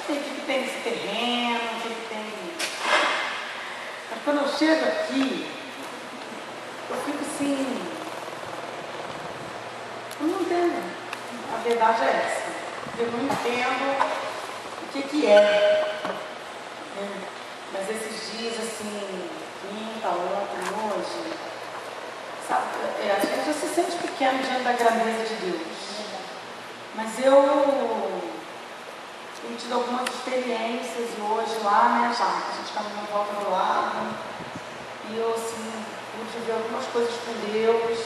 sei o que tem nesse terreno, o que tem. Mas quando eu chego aqui, eu fico assim, eu não entendo. A verdade é essa. Eu não entendo o que é. Mas esses dias, assim, quinta, ontem, hoje, sabe, a gente já se sente pequeno diante da grandeza de Deus. Mas eu tenho tido algumas experiências e hoje lá, né, já, a gente caminhou em volta do lado, e eu, assim, pude ver algumas coisas com Deus.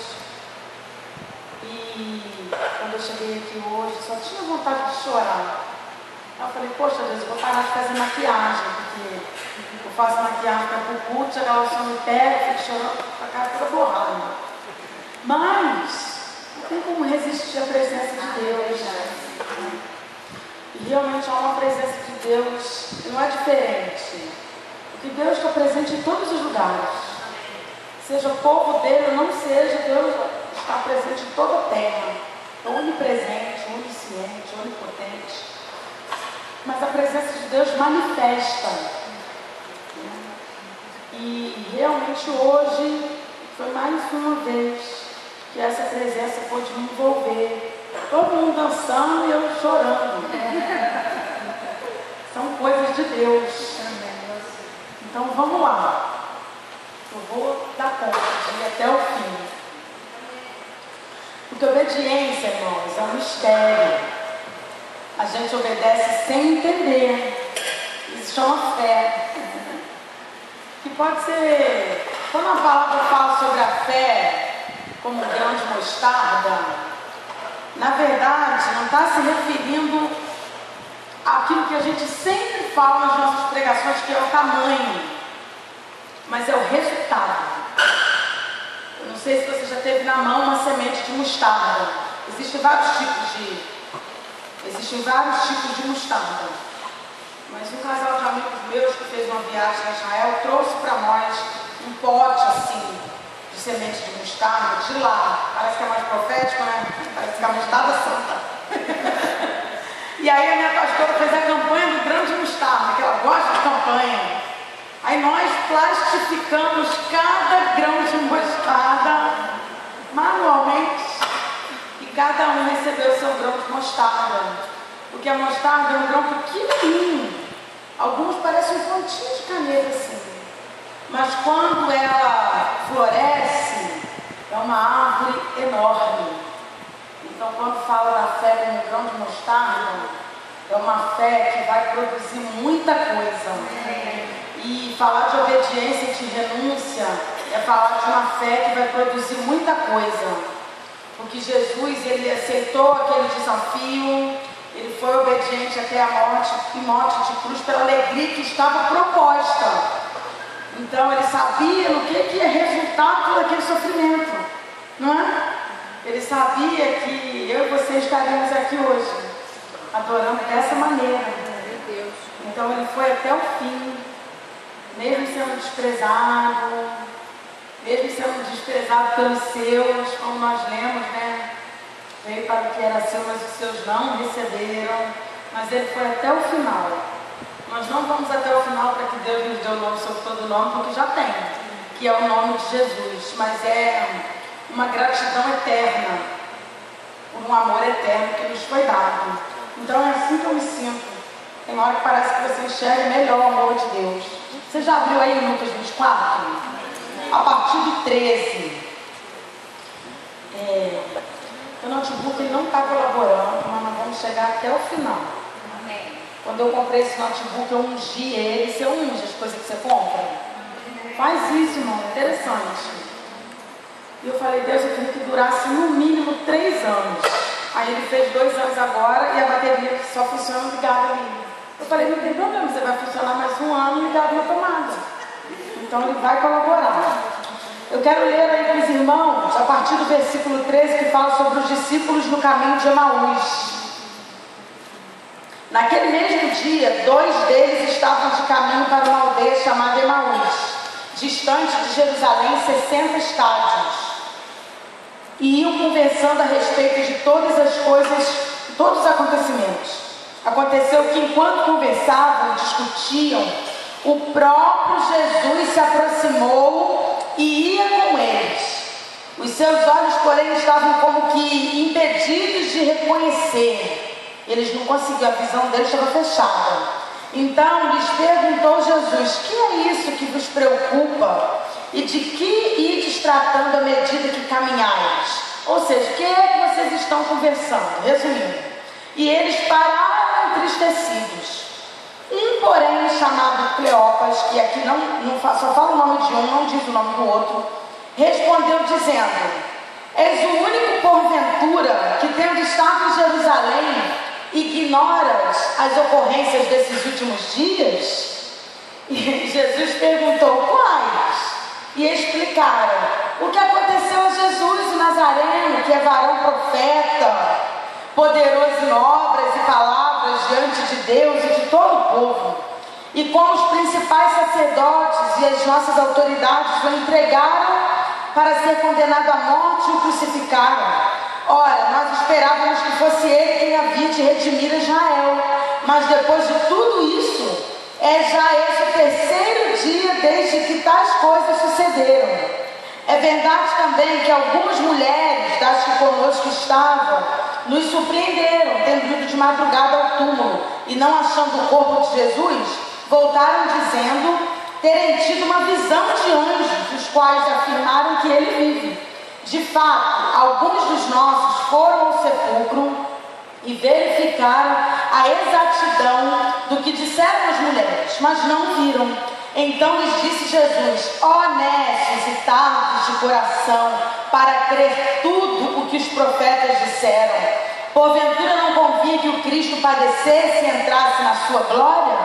E quando eu cheguei aqui hoje, só tinha vontade de chorar. Aí eu falei, poxa Deus, eu vou parar de fazer maquiagem, porque eu faço maquiagem para o culto, a galera me pega, eu fico chorando com a cara toda borrada. Mas não tem como resistir à presença de Deus. E realmente há uma presença de Deus que não é diferente. Porque Deus está presente em todos os lugares. Seja o povo dele ou não seja, Deus está presente em toda a terra. Onipresente, onisciente, onipotente. Mas a presença de Deus manifesta. E realmente hoje foi mais uma vez que essa presença pôde me envolver. Todo mundo dançando e eu chorando. São coisas de Deus. Então vamos lá. Eu vou dar conta de ir até o fim. Porque obediência, irmãos, é um mistério. A gente obedece sem entender. Isso chama fé. Que pode ser, quando a palavra fala sobre a fé como grão de mostarda, na verdade não está se referindo àquilo que a gente sempre fala nas nossas pregações, que é o tamanho, mas é o resultado. Eu não sei se você já teve na mão uma semente de mostarda. Existem vários tipos de mostarda. Mas um casal de amigos meus que fez uma viagem a Israel trouxe para nós um pote assim de semente de mostarda de lá. Parece que é mais profético, né? Parece que é a mostarda santa. E aí a minha pastora fez a campanha do grão de mostarda, que ela gosta de campanha. Aí nós plastificamos cada grão de mostarda manualmente e cada um recebeu o seu grão de mostarda. Porque a mostarda é um grão pequenininho. Alguns parecem um pontinho de caneta assim. Mas quando ela floresce, é uma árvore enorme. Então quando fala da fé como um grão de mostarda, é uma fé que vai produzir muita coisa. E falar de obediência e de renúncia é falar de uma fé que vai produzir muita coisa. Porque Jesus, ele aceitou aquele desafio. Ele foi obediente até a morte, e morte de cruz, pela alegria que estava proposta. Então ele sabia no que ia resultar todo aquele sofrimento, não é? Ele sabia que eu e você estaríamos aqui hoje, adorando dessa maneira. Então ele foi até o fim, mesmo sendo desprezado pelos seus, como nós lemos, né? Veio para o que era seu, mas os seus não receberam. Mas ele foi até o final. Nós não vamos até o final para que Deus nos dê o nome sobre todo o nome, porque já tem, que é o nome de Jesus. Mas é uma gratidão eterna, um amor eterno que nos foi dado. Então é assim que eu me sinto. Tem hora que parece que você enxerga melhor o amor de Deus. Você já abriu aí em Lucas 24? A partir do 13. O notebook ele não está colaborando, mas nós vamos chegar até o final. Amém. Quando eu comprei esse notebook, eu ungi ele. Você unge as coisas que você compra? Faz isso, irmão, interessante. E eu falei, Deus, eu queria que durasse no mínimo 3 anos. Aí ele fez 2 anos agora e a bateria só funciona ligada ali. Eu falei, não tem problema, você vai funcionar mais 1 ano ligado na tomada. Então ele vai colaborar. Eu quero ler aí para os irmãos, a partir do versículo 13, que fala sobre os discípulos no caminho de Emaús. Naquele mesmo dia, 2 deles estavam de caminho para uma aldeia chamada Emaús, distante de Jerusalém 60 estádios. E iam conversando a respeito de todas as coisas, todos os acontecimentos. Aconteceu que enquanto conversavam, discutiam, o próprio Jesus se aproximou e ia com eles. Os seus olhos, porém, estavam como que impedidos de reconhecer. Eles não conseguiam, a visão deles estava fechada. Então lhes perguntou Jesus: que é isso que vos preocupa? E de que ides tratando à medida que caminhais? Ou seja, o que é que vocês estão conversando? Resumindo. E eles pararam entristecidos. Um, porém, chamado Cleopas, que aqui só fala o nome de um, não diz o nome do outro, respondeu dizendo: és o único porventura que, tendo estado em Jerusalém, ignoras as ocorrências desses últimos dias? E Jesus perguntou: quais? E explicaram o que aconteceu a Jesus o Nazareno, que é varão profeta, poderoso em obras e palavras diante de Deus e de todo o povo, e como os principais sacerdotes e as nossas autoridades o entregaram para ser condenado à morte e o crucificaram. Ora, nós esperávamos que fosse ele quem havia de redimir Israel, mas depois de tudo isso, é já esse o terceiro dia desde que tais coisas sucederam. É verdade também que algumas mulheres das que conosco estavam nos surpreenderam, tendo ido de madrugada ao túmulo e não achando o corpo de Jesus, voltaram dizendo terem tido uma visão de anjos, os quais afirmaram que ele vive. De fato, alguns dos nossos foram ao sepulcro e verificaram a exatidão do que disseram as mulheres, mas não viram. Então lhes disse Jesus: ó necios e tardos de coração, para crer tudo o que os profetas disseram. Porventura não convinha que o Cristo padecesse e entrasse na sua glória?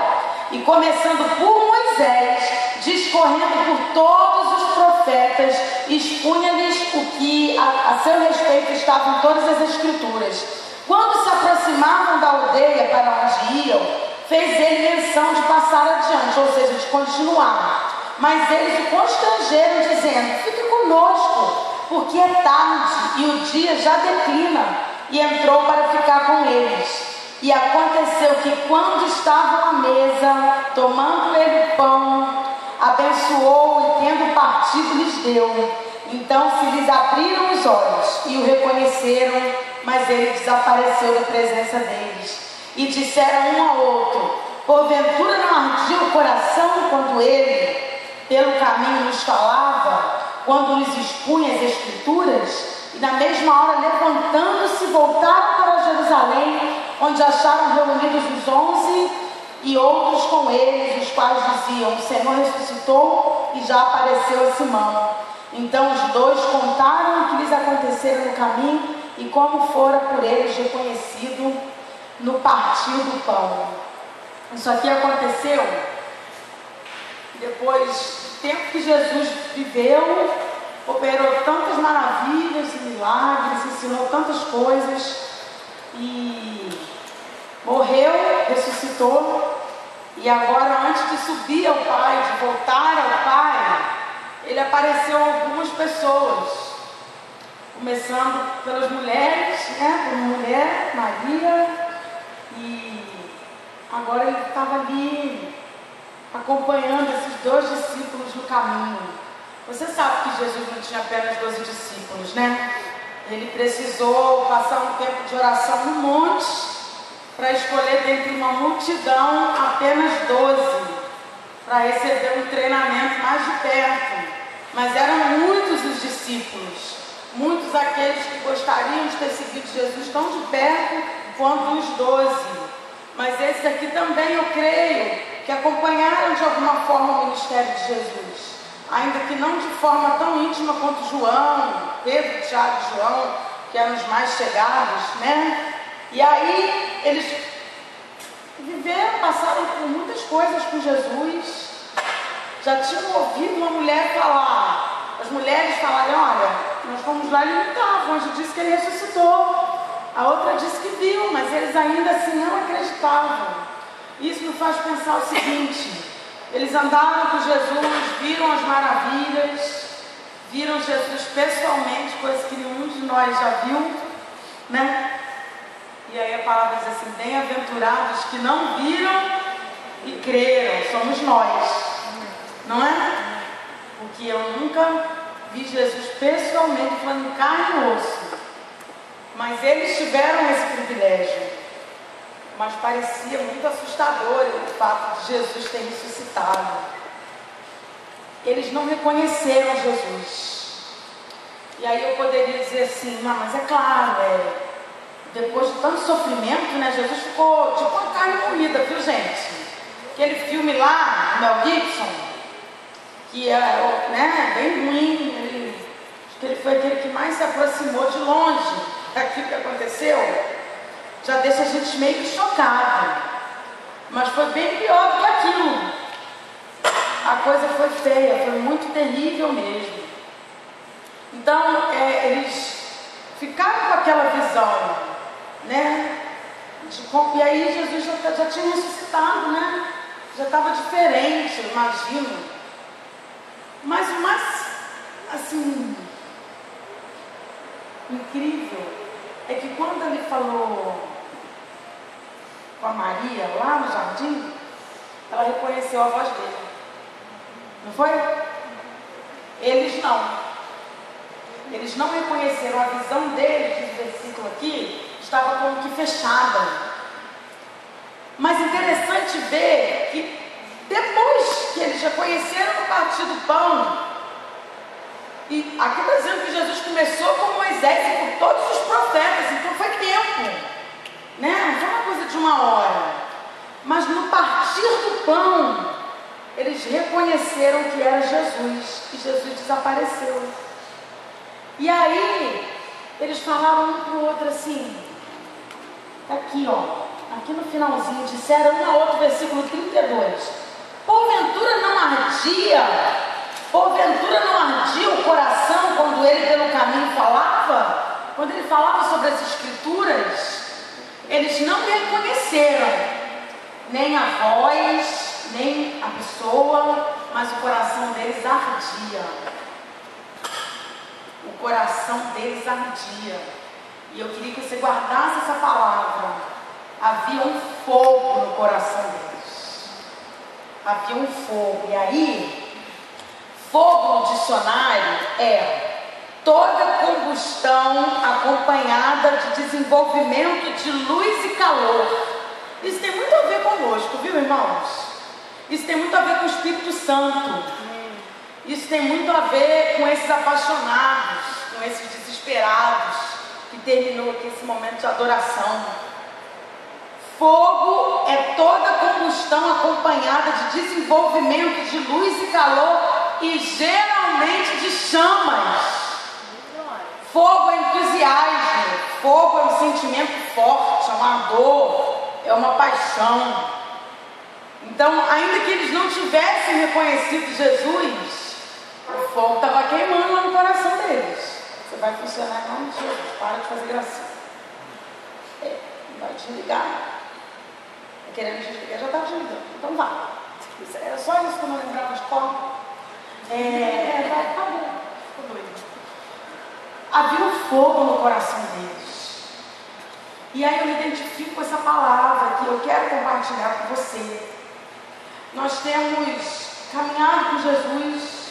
E começando por Moisés, discorrendo por todos os profetas, expunha-lhes o que a seu respeito estava em todas as Escrituras. Quando se aproximavam da aldeia para onde iam, fez ele menção de passar adiante, ou seja, de continuar. Mas eles o constrangeram, dizendo: fique conosco, porque é tarde e o dia já declina. E entrou para ficar com eles. E aconteceu que, quando estavam à mesa, tomando ele o pão, abençoou e, tendo partido, lhes deu. Então se lhes abriram os olhos e o reconheceram, mas ele desapareceu da presença deles. E disseram um ao outro: porventura não ardia o coração quando ele, pelo caminho, nos falava, quando nos expunha as Escrituras? E na mesma hora, levantando-se, voltaram para Jerusalém, onde acharam reunidos os 11 e outros com eles, os quais diziam: o Senhor ressuscitou e já apareceu a Simão. Então os dois contaram o que lhes acontecera no caminho e como fora por eles reconhecido no partir do pão. Isso aqui aconteceu depois do tempo que Jesus viveu, operou tantas maravilhas e milagres, ensinou tantas coisas e morreu, ressuscitou. E agora, antes de subir ao Pai, de voltar ao Pai, ele apareceu a algumas pessoas, começando pelas mulheres, né? Por uma mulher, Maria, e agora ele estava ali acompanhando esses 2 discípulos no caminho. Você sabe que Jesus não tinha apenas 12 discípulos, né? Ele precisou passar um tempo de oração no monte para escolher dentre uma multidão apenas 12, para receber um treinamento mais de perto. Mas eram muitos os discípulos, muitos aqueles que gostariam de ter seguido Jesus tão de perto quanto os 12. Mas esses aqui também, eu creio, que acompanharam de alguma forma o ministério de Jesus, ainda que não de forma tão íntima quanto João, Pedro, Tiago e João, que eram os mais chegados, né? E aí eles viveram, passaram por muitas coisas com Jesus, já tinham ouvido uma mulher falar, as mulheres falarem: olha, nós fomos lá e ele não estava, o anjo disse que ele ressuscitou, a outra disse que viu, mas eles ainda assim não acreditavam. Isso nos faz pensar o seguinte: eles andaram com Jesus, viram as maravilhas, viram Jesus pessoalmente, coisa que nenhum de nós já viu, né? E aí a palavra diz assim: bem-aventurados que não viram e creram. Somos nós, não é? Porque eu nunca vi Jesus pessoalmente, falando em carne e osso, mas eles tiveram esse privilégio. Mas parecia muito assustador o fato de Jesus ter ressuscitado. Eles não reconheceram Jesus. E aí eu poderia dizer assim: não, mas é claro, depois de tanto sofrimento, né, Jesus ficou tipo uma carne moída, viu, gente? Aquele filme lá, Mel Gibson, que é, né, bem ruim, acho que ele foi aquele que mais se aproximou de longe daquilo que aconteceu. Já deixa a gente meio que chocado, mas foi bem pior do que aquilo. A coisa foi feia, foi muito terrível mesmo. Então, eles ficaram com aquela visão, né? E aí Jesus já tinha ressuscitado, né? Já estava diferente, eu imagino. Mas o mais, assim, incrível é que quando ele falou com a Maria lá no jardim, ela reconheceu a voz dele. Não foi? Eles não. Eles não reconheceram. A visão deles, esse versículo aqui, estava como que fechada. Mas interessante ver que depois que eles já conheceram no partir do pão, e aqui está dizendo que Jesus começou com Moisés e com todos os profetas, então foi tempo, né? Não foi uma coisa de uma hora. Mas no partir do pão, eles reconheceram que era Jesus, e Jesus desapareceu. E aí, eles falaram um para o outro assim, aqui ó, aqui no finalzinho, disseram um ao outro, versículo 32, porventura não ardia o coração quando ele pelo caminho falava? Quando ele falava sobre as escrituras, eles não reconheceram nem a voz, nem a pessoa, mas o coração deles ardia. O coração deles ardia. E eu queria que você guardasse essa palavra. Havia um fogo no coração deles. Havia um fogo. E aí, fogo no dicionário é toda combustão acompanhada de desenvolvimento de luz e calor. Isso tem muito a ver conosco, viu, irmãos? Isso tem muito a ver com o Espírito Santo. Isso tem muito a ver com esses apaixonados, com esses desesperados, que terminou aqui esse momento de adoração. Fogo é toda combustão acompanhada de desenvolvimento de luz e calor e geralmente de chamas. Fogo é entusiasmo, fogo é um sentimento forte, é uma ardor, é uma paixão. Então, ainda que eles não tivessem reconhecido Jesus, o fogo estava queimando lá no coração deles. Você vai funcionar em nome de Jesus, para de fazer gracinha. Não vai desligar. Tá querendo desligar, já está desligando. Então vai. Era só isso que eu não lembrava de cor. Tá bom. Ficou doido. Havia um fogo no coração deles. E aí eu me identifico com essa palavra que eu quero compartilhar com você. Nós temos caminhado com Jesus,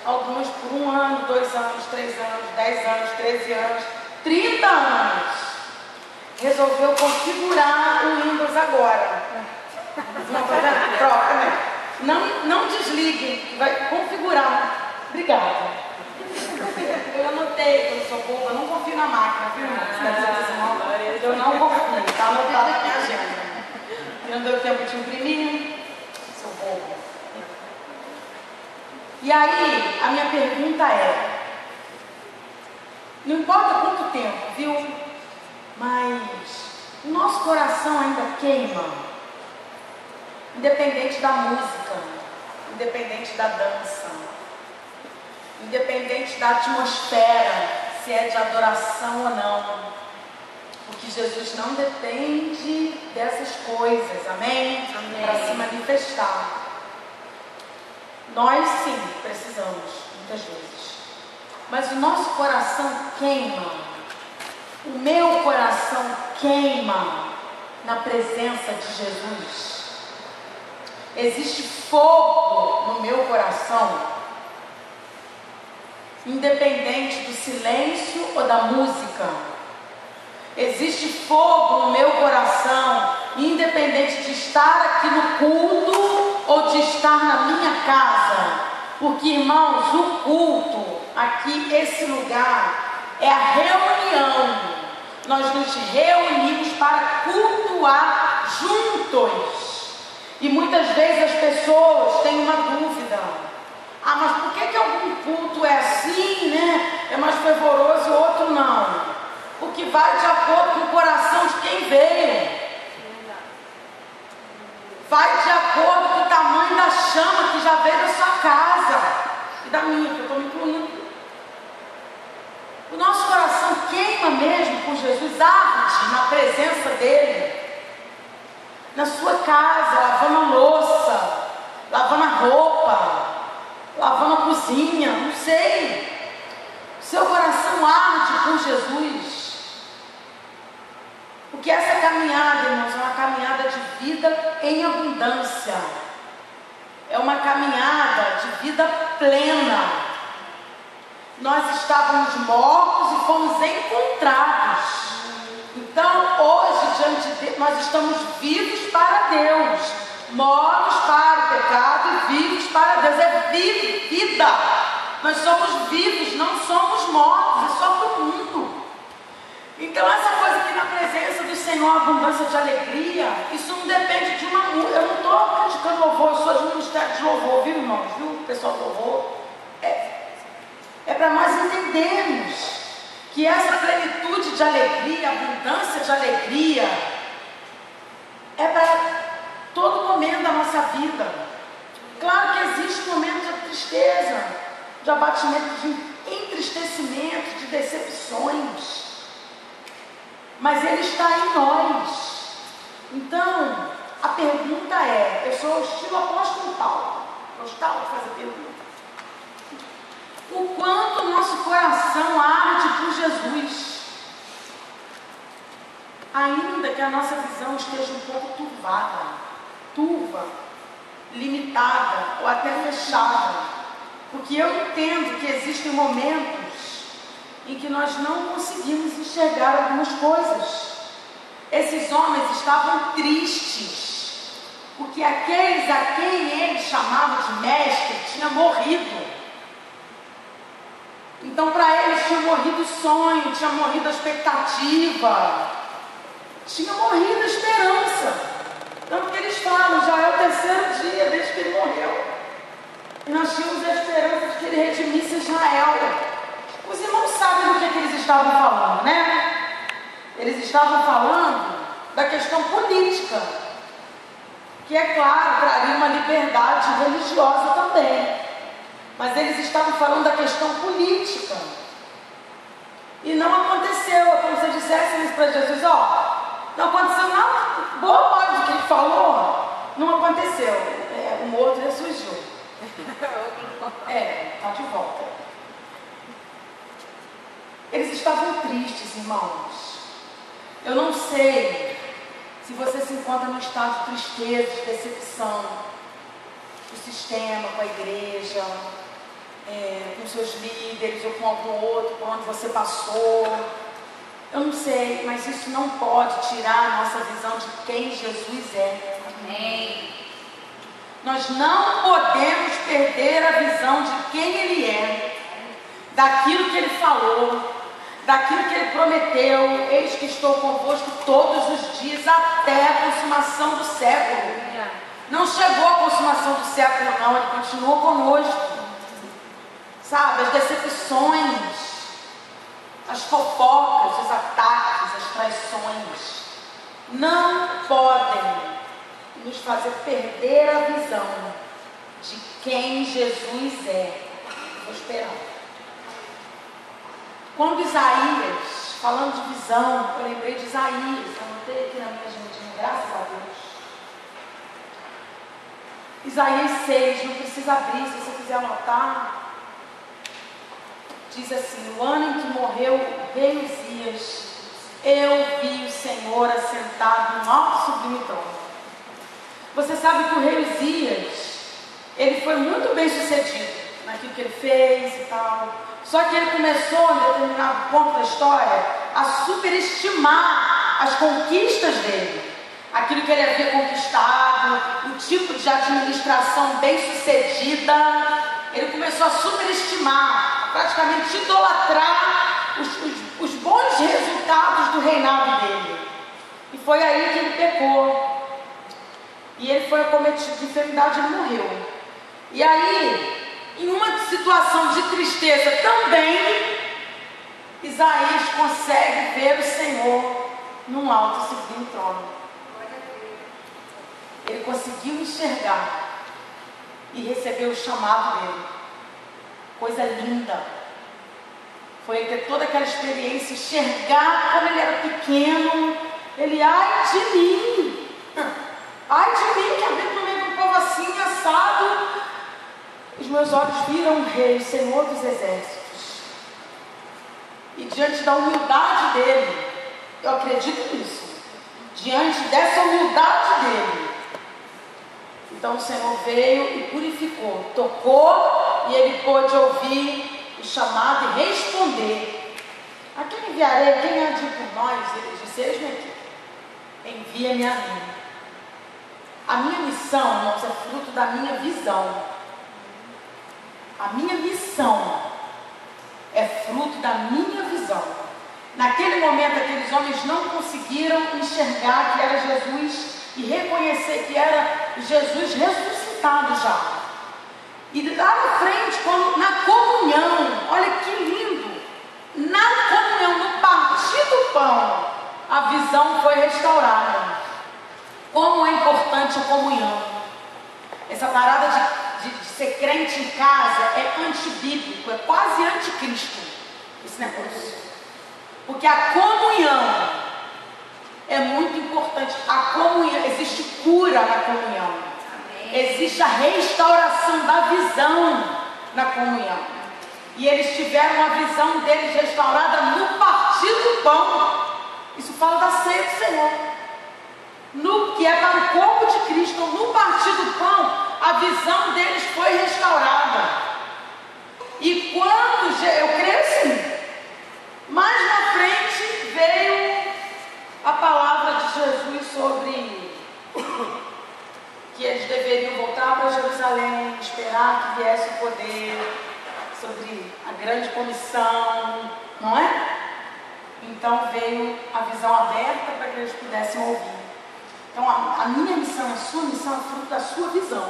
alguns por 1 ano, 2 anos, 3 anos, 10 anos, 13 anos, 30 anos. Resolveu configurar o Windows agora. Não, tá vendo? Troca, né? Não desliguem, vai configurar. Obrigada. Eu anotei, eu sou boba, eu não confio na máquina, viu, irmão? Eu não confio, está anotado na minha agenda. Não deu tempo de imprimir, sou boba. E aí, a minha pergunta é, não importa quanto tempo, viu? Mas o nosso coração ainda queima, independente da música, independente da dança, independente da atmosfera, se é de adoração ou não, porque Jesus não depende dessas coisas, amém? Para se manifestar. Nós sim precisamos, muitas vezes, mas o nosso coração queima O meu coração queima na presença de Jesus. Existe fogo no meu coração, independente do silêncio ou da música. Existe fogo no meu coração, independente de estar aqui no culto ou de estar na minha casa. Porque, irmãos, o culto, aqui, esse lugar, é a reunião. Nós nos reunimos para cultuar juntos. E muitas vezes as pessoas têm uma dúvida. Ah, mas por que algum culto é assim, né? É mais fervoroso e o outro não? Porque vai de acordo com o coração de quem veio. Vai de acordo com o tamanho da chama que já veio da sua casa. E da minha, que eu estou me incluindo. O nosso coração queima mesmo com Jesus, arde na presença dele. Na sua casa, lavando a louça, lavando a roupa, lavando a cozinha, não sei. Seu coração arde com Jesus. Porque essa caminhada, irmãos, é uma caminhada de vida em abundância. É uma caminhada de vida plena. Nós estávamos mortos e fomos encontrados. Então, hoje, diante de Deus, nós estamos vivos para Deus, mortos para o pecado e vivos para Deus. É vida. Nós somos vivos, não somos mortos, é só para o mundo. Então, essa coisa aqui na presença do Senhor, abundância de alegria, isso não depende de uma música. Eu não estou criticando louvor, eu sou de ministério de louvor, viu, irmãos? Viu, pessoal do louvor? É para nós entendermos que essa plenitude de alegria, abundância de alegria, é para todo momento da nossa vida. Claro que existe momentos de tristeza, de abatimento, de entristecimento, de decepções. Mas Ele está em nós. Então, a pergunta é, eu sou o estilo apóstolo Paulo. Gostava de fazer pergunta. O quanto o nosso coração arde por Jesus. Ainda que a nossa visão esteja um pouco turva, limitada ou até fechada. Porque eu entendo que existem momentos em que nós não conseguimos enxergar algumas coisas. Esses homens estavam tristes, porque aqueles a quem eles chamavam de mestre tinham morrido. Então, para eles tinha morrido o sonho, tinha morrido a expectativa, tinha morrido a esperança. Tanto que eles falam, já é o terceiro dia desde que ele morreu. E nós tínhamos a esperança de que ele redimisse Israel. Os irmãos sabem do que eles estavam falando, né? Eles estavam falando da questão política, que é claro, traria uma liberdade religiosa também. Mas eles estavam falando da questão política. E não aconteceu. É como se dissessem isso para Jesus, não aconteceu nada. Boa parte do que ele falou, não aconteceu. O morto ressurgiu. Está de volta. Eles estavam tristes, irmãos. Eu não sei se você se encontra num estado de tristeza, de decepção, com o sistema, com a igreja, com seus líderes ou com algum outro, por onde você passou. Eu não sei, mas isso não pode tirar a nossa visão de quem Jesus é. Amém. Nós não podemos perder a visão de quem Ele é, daquilo que Ele falou, daquilo que Ele prometeu. Eis que estou convosco todos os dias até a consumação do século. Não chegou a consumação do século, não. Ele continuou conosco. Sabe, as decepções, as fofocas, os ataques, as traições não podem nos fazer perder a visão de quem Jesus é. Vou esperar. Quando Isaías, falando de visão, eu lembrei de Isaías, anotei aqui na minha agendinha, graças a Deus. Isaías 6, não precisa abrir, se você quiser anotar. Diz assim: no ano em que morreu o rei Uzias, eu vi o Senhor assentado no alto e sublime trono. Você sabe que o rei Uzias, ele foi muito bem sucedido naquilo que ele fez e tal. Só que ele começou, em determinado ponto da história, a superestimar as conquistas dele. Aquilo que ele havia conquistado, o tipo de administração bem sucedida. Ele começou a superestimar, praticamente idolatrar os bons resultados do reinado dele. E foi aí que ele pecou. E ele foi acometido de enfermidade e ele morreu. E aí, em uma situação de tristeza também, Isaías consegue ver o Senhor num alto e sublime trono. Ele conseguiu enxergar e receber o chamado dele. Coisa linda. Foi ele ter toda aquela experiência, enxergar como ele era pequeno. Ele, ai de mim, que habito no meio de um povo assim, assado. Os meus olhos viram o Rei, o Senhor dos Exércitos. E diante da humildade dele, eu acredito nisso. Diante dessa humildade dele, então o Senhor veio e purificou, tocou, e ele pôde ouvir o chamado e responder. A quem enviarei? Quem há de ir por nós? Ele disse: eis-me aqui, envia-me a mim. A minha missão, irmãos, é fruto da minha visão. A minha missão é fruto da minha visão. Naquele momento, aqueles homens não conseguiram enxergar que era Jesus e reconhecer que era Jesus ressuscitado já. E lá na frente, na comunhão, olha que lindo, na comunhão, no partir do pão, a visão foi restaurada. Como é importante a comunhão. Essa parada de ser crente em casa é antibíblico, é quase anticristo esse negócio. Porque a comunhão é muito importante. A comunhão, existe cura na comunhão. Existe a restauração da visão na comunhão. E eles tiveram a visão deles restaurada no partir do pão. Isso fala da ceia do Senhor. No que é para o corpo de Cristo, no partir do pão, a visão deles foi restaurada. E quando, eu creio assim, mais na frente veio a palavra de Jesus sobre que eles deveriam voltar para Jerusalém, esperar que viesse o poder, sobre a grande comissão, não é? Então veio a visão aberta para que eles pudessem ouvir. Então a minha missão, a sua missão é fruto da sua visão.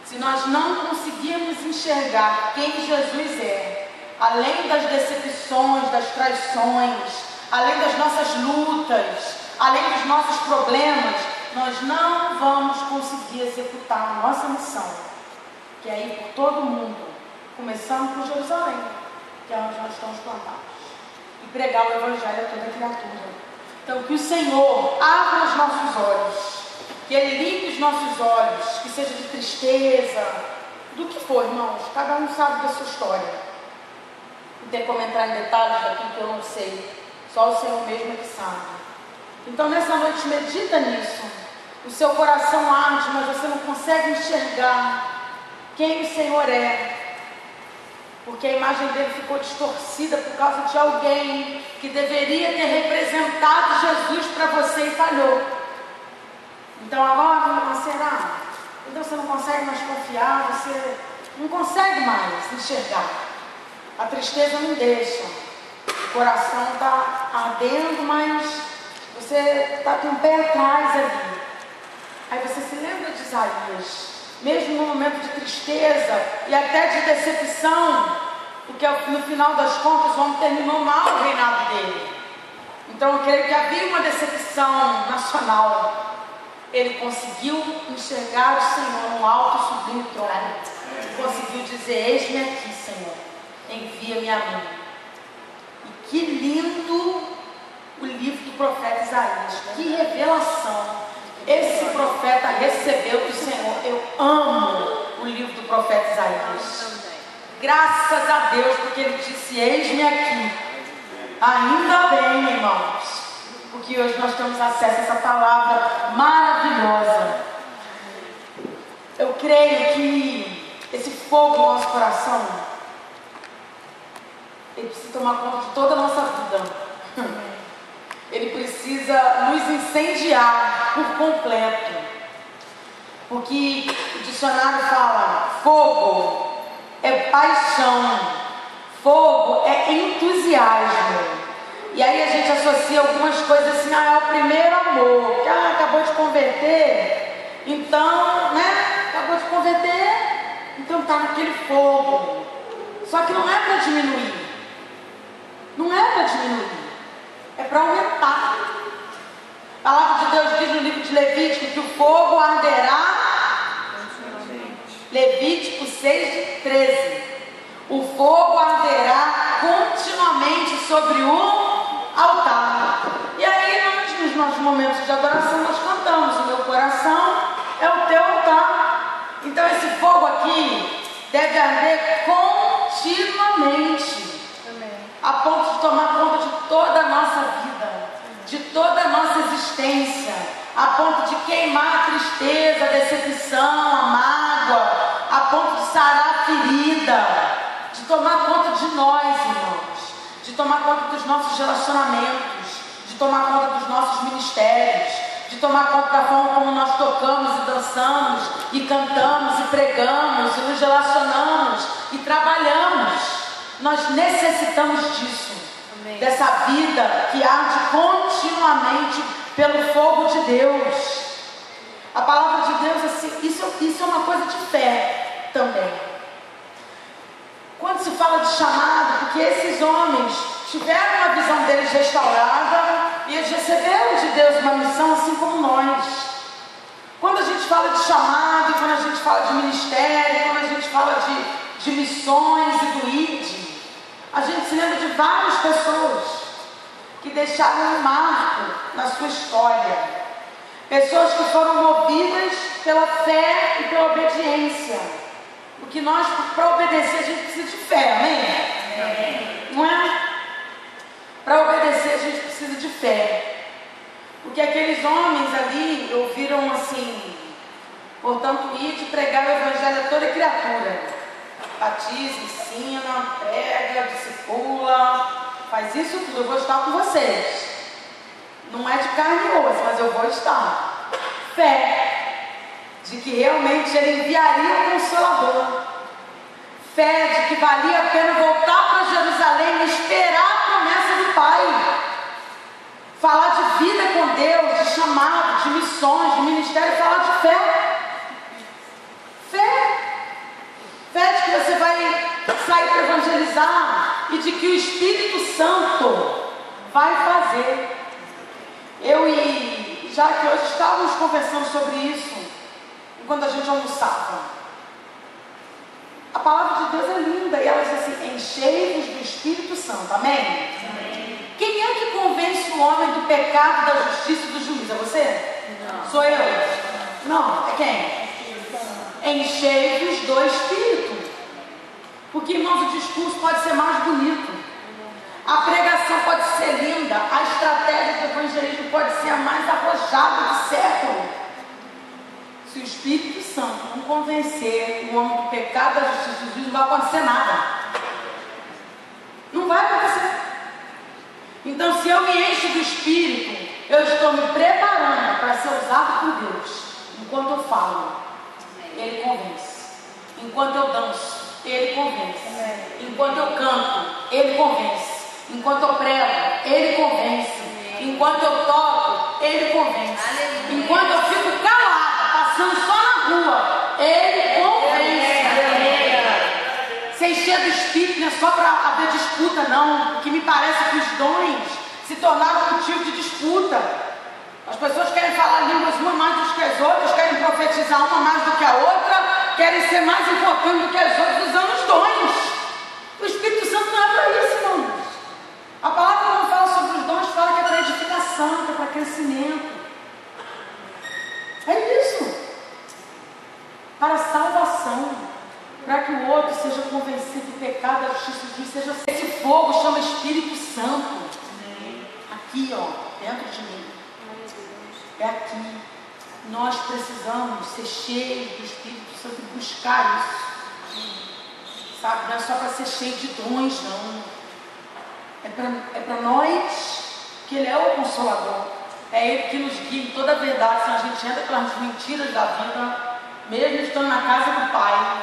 Se nós não conseguirmos enxergar quem Jesus é, além das decepções, das traições, além das nossas lutas, além dos nossos problemas, nós não vamos conseguir executar a nossa missão, que é ir por todo mundo, começando por Jerusalém, que é onde nós estamos plantados, e pregar o Evangelho a toda criatura. Então, que o Senhor abra os nossos olhos, que Ele limpe os nossos olhos, que seja de tristeza, do que for, irmãos, cada um sabe da sua história. Não tem como entrar em detalhes daquilo que eu não sei, só o Senhor mesmo é que sabe. Então, nessa noite, medita nisso. O seu coração arde, mas você não consegue enxergar quem o Senhor é, porque a imagem dele ficou distorcida por causa de alguém que deveria ter representado Jesus para você e falhou. Então agora, será? Então você não consegue mais confiar, você não consegue mais enxergar. A tristeza não deixa. O coração está ardendo, mas você está com o pé atrás ali. Aí você se lembra de Isaías, mesmo no momento de tristeza e até de decepção, porque no final das contas o homem terminou mal o reinado dele. Então eu creio que havia uma decepção nacional. Ele conseguiu enxergar o Senhor no alto e sublime trono. Conseguiu dizer: eis-me aqui, Senhor, envia-me a mim. E que lindo o livro do profeta Isaías, que revelação esse profeta recebeu do Senhor. Eu amo o livro do profeta Isaías. Graças a Deus, porque ele disse: eis-me aqui. Ainda bem, irmãos, porque hoje nós temos acesso a essa palavra maravilhosa. Eu creio que esse fogo no nosso coração, ele precisa tomar conta de toda a nossa vida. Ele precisa nos incendiar por completo. Porque o dicionário fala: fogo é paixão, fogo é entusiasmo. E aí a gente associa algumas coisas assim: é o primeiro amor, que acabou de converter, então, acabou de converter, então está naquele fogo. Só que não é para diminuir, não é para diminuir, é para aumentar. A palavra de Deus diz no livro de Levítico que o fogo arderá. Levítico 6:13. O fogo arderá continuamente sobre o altar. E aí nos nossos momentos de adoração nós cantamos: o meu coração é o teu altar. Então esse fogo aqui deve arder continuamente, a ponto de tomar conta de toda a nossa vida, de toda a nossa existência, a ponto de queimar a tristeza, a decepção, a mágoa, a ponto de sarar a ferida, de tomar conta de nós, irmãos, de tomar conta dos nossos relacionamentos, de tomar conta dos nossos ministérios, de tomar conta da forma como nós tocamos e dançamos e cantamos e pregamos e nos relacionamos e trabalhamos. Nós necessitamos disso. Amém. Dessa vida que arde continuamente pelo fogo de Deus. A palavra de Deus, assim, isso é uma coisa de fé também. Quando se fala de chamado, porque esses homens tiveram a visão deles restaurada e eles receberam de Deus uma missão, assim como nós. Quando a gente fala de chamado, quando a gente fala de ministério, quando a gente fala de missões e do ID, a gente se lembra de várias pessoas que deixaram um marco na sua história. Pessoas que foram movidas pela fé e pela obediência. Porque nós, para obedecer, a gente precisa de fé, amém? Amém. Não é? Para obedecer, a gente precisa de fé. Porque aqueles homens ali ouviram assim: portanto, ide pregar o evangelho a toda criatura. Batiza, ensina, prega, discipula, faz isso tudo. Eu vou estar com vocês. Não é de carne e osso, mas eu vou estar. Fé de que realmente ele enviaria o Consolador. Fé de que valia a pena voltar para Jerusalém e esperar a promessa do Pai. Falar de vida com Deus, de chamado, de missões, de ministério, falar de fé. Fé. Fé de que você vai sair para evangelizar e de que o Espírito Santo vai fazer. Eu e Jaque hoje estávamos conversando sobre isso enquanto a gente almoçava. A palavra de Deus é linda e ela diz assim: enchei-vos do Espírito Santo, amém? Amém? Quem é que convence o homem do pecado, da justiça e do juízo? É você? Não. Sou eu? Não, é quem? Enchei-vos do Espírito. Porque, irmãos, o discurso pode ser mais bonito, a pregação pode ser linda, a estratégia do evangelismo pode ser a mais arrojada do século. Se o Espírito Santo não convencer o homem do pecado, da justiça e do juízo, não vai acontecer nada. Não vai acontecer. Então, se eu me encho do Espírito, eu estou me preparando para ser usado por Deus. Enquanto eu falo, Ele convence. Enquanto eu danço, Ele convence. Enquanto eu canto, Ele convence. Enquanto eu prego, Ele convence. Enquanto eu toco, Ele convence. Enquanto eu fico calado, passando só na rua, Ele convence. Se encher do Espírito não é só para haver disputa, não. Porque me parece que os dons se tornaram motivo de disputa. As pessoas querem falar línguas uma mais do que as outras, querem profetizar uma mais do que a outra, querem ser mais importantes do que as outras, usando os dons. O Espírito Santo não é para isso, irmãos. A palavra, quando fala sobre os dons, fala que é para edificação, que é para crescimento. É isso. Para salvação. Para que o outro seja convencido do pecado, da justiça, seja. Esse fogo chama Espírito Santo. aqui, ó, dentro de mim. É aqui. Nós precisamos ser cheios do Espírito Santo e buscar isso. Sabe? Não é só para ser cheio de dons, não. É para nós que Ele é o Consolador. É Ele que nos guia em toda a verdade. Se a gente entra pelas mentiras da vida, mesmo estando na casa do Pai,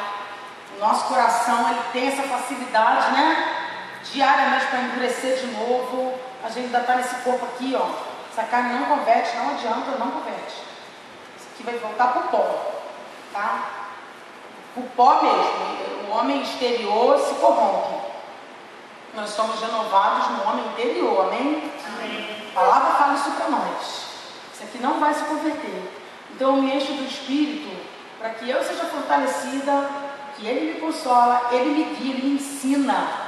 o nosso coração ele tem essa facilidade, né? Diariamente para endurecer de novo. A gente ainda está nesse corpo aqui, ó. Essa carne não converte, não adianta, não converte. Isso aqui vai voltar para o pó, tá? O pó mesmo. O homem exterior se corrompe. Nós somos renovados no homem interior, amém? Amém. A palavra fala isso para nós. Isso aqui não vai se converter. Então eu me encho do Espírito para que eu seja fortalecida, que Ele me consola, Ele me guia, Ele me ensina.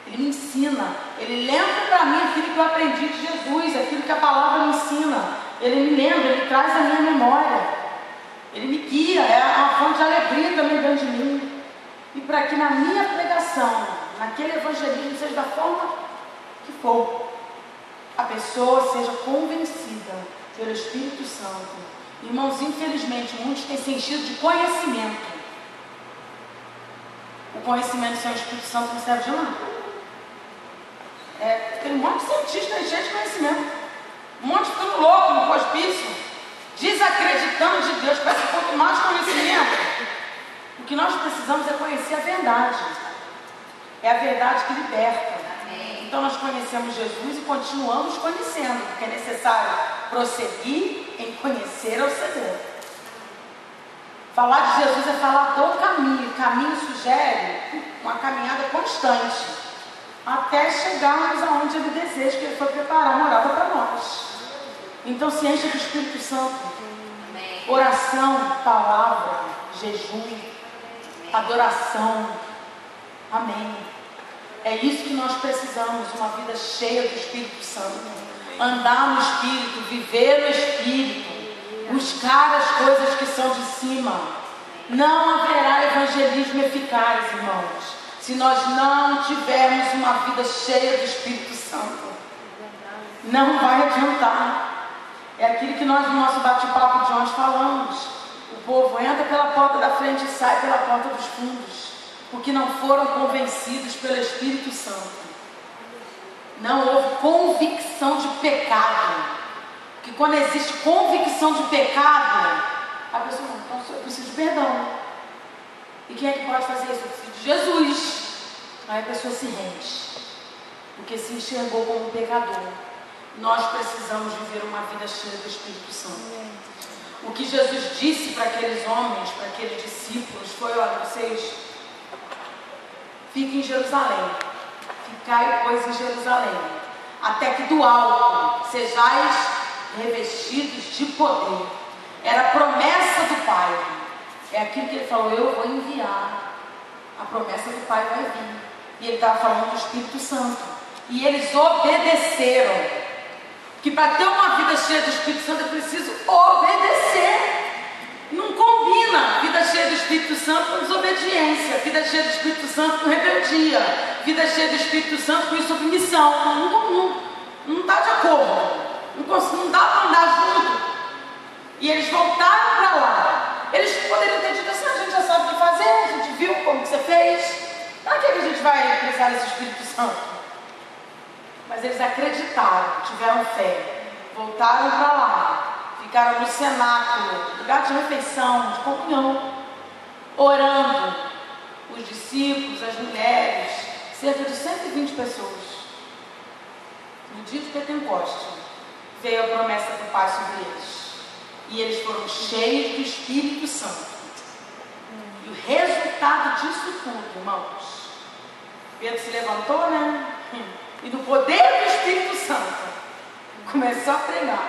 Ele me ensina, Ele lembra para mim aquilo que eu aprendi de Jesus, aquilo que a palavra me ensina. Ele me lembra, Ele traz a minha memória. Ele me guia, é uma fonte de alegria também dentro de mim. E para que na minha pregação, naquele evangelismo, seja da forma que for, a pessoa seja convencida pelo Espírito Santo. Irmãos, infelizmente, muitos têm se enchido de conhecimento. O conhecimento sem o Espírito Santo não serve de nada. Tem um monte de cientistas cheios de conhecimento, um monte ficando louco no hospício, desacreditando de Deus. Parece que quanto mais conhecimento, o que nós precisamos é conhecer a verdade. É a verdade que liberta. Então nós conhecemos Jesus e continuamos conhecendo, porque é necessário prosseguir em conhecer o Senhor. Falar de Jesus é falar do caminho. O caminho sugere uma caminhada constante, até chegarmos aonde Ele deseja, que Ele foi preparar a morada para nós. Então se encha do Espírito Santo. Amém. Oração, palavra, jejum, adoração. Amém. É isso que nós precisamos, uma vida cheia do Espírito Santo. Andar no Espírito, viver no Espírito, buscar as coisas que são de cima. Não haverá evangelismo eficaz, irmãos, se nós não tivermos uma vida cheia do Espírito Santo. Não vai adiantar. É aquilo que nós no nosso bate-papo de ontem falamos. O povo entra pela porta da frente e sai pela porta dos fundos, porque não foram convencidos pelo Espírito Santo. Não houve convicção de pecado. Porque quando existe convicção de pecado, a pessoa não, então eu preciso de perdão. E quem é que pode fazer isso? Eu preciso de Jesus. Aí a pessoa se rende, porque se enxergou como pecador. Nós precisamos viver uma vida cheia do Espírito Santo. O que Jesus disse para aqueles homens, para aqueles discípulos, foi: olha, vocês fiquem em Jerusalém, ficai, pois, em Jerusalém, até que do alto sejais revestidos de poder. Era a promessa do Pai. É aquilo que Ele falou: eu vou enviar. A promessa do Pai vai vir. E Ele estava falando do Espírito Santo. E eles obedeceram. Que para ter uma vida cheia do Espírito Santo é preciso obedecer. Não combina vida cheia do Espírito Santo com desobediência, vida cheia do Espírito Santo com rebeldia, vida cheia do Espírito Santo com insubmissão. Não está de acordo. Não dá para andar junto. E eles voltaram para lá. Eles poderiam ter dito assim: a gente já sabe o que fazer, a gente viu como que você fez, para que a gente vai precisar desse Espírito Santo? Mas eles acreditaram, tiveram fé, voltaram para lá, ficaram no cenáculo, lugar de refeição, de comunhão, orando. Os discípulos, as mulheres, cerca de 120 pessoas. No dia de Pentecostes, veio a promessa do Pai sobre eles. E eles foram cheios do Espírito Santo. E o resultado disso tudo, irmãos, Pedro se levantou, né? E no poder do Espírito Santo começou a pregar.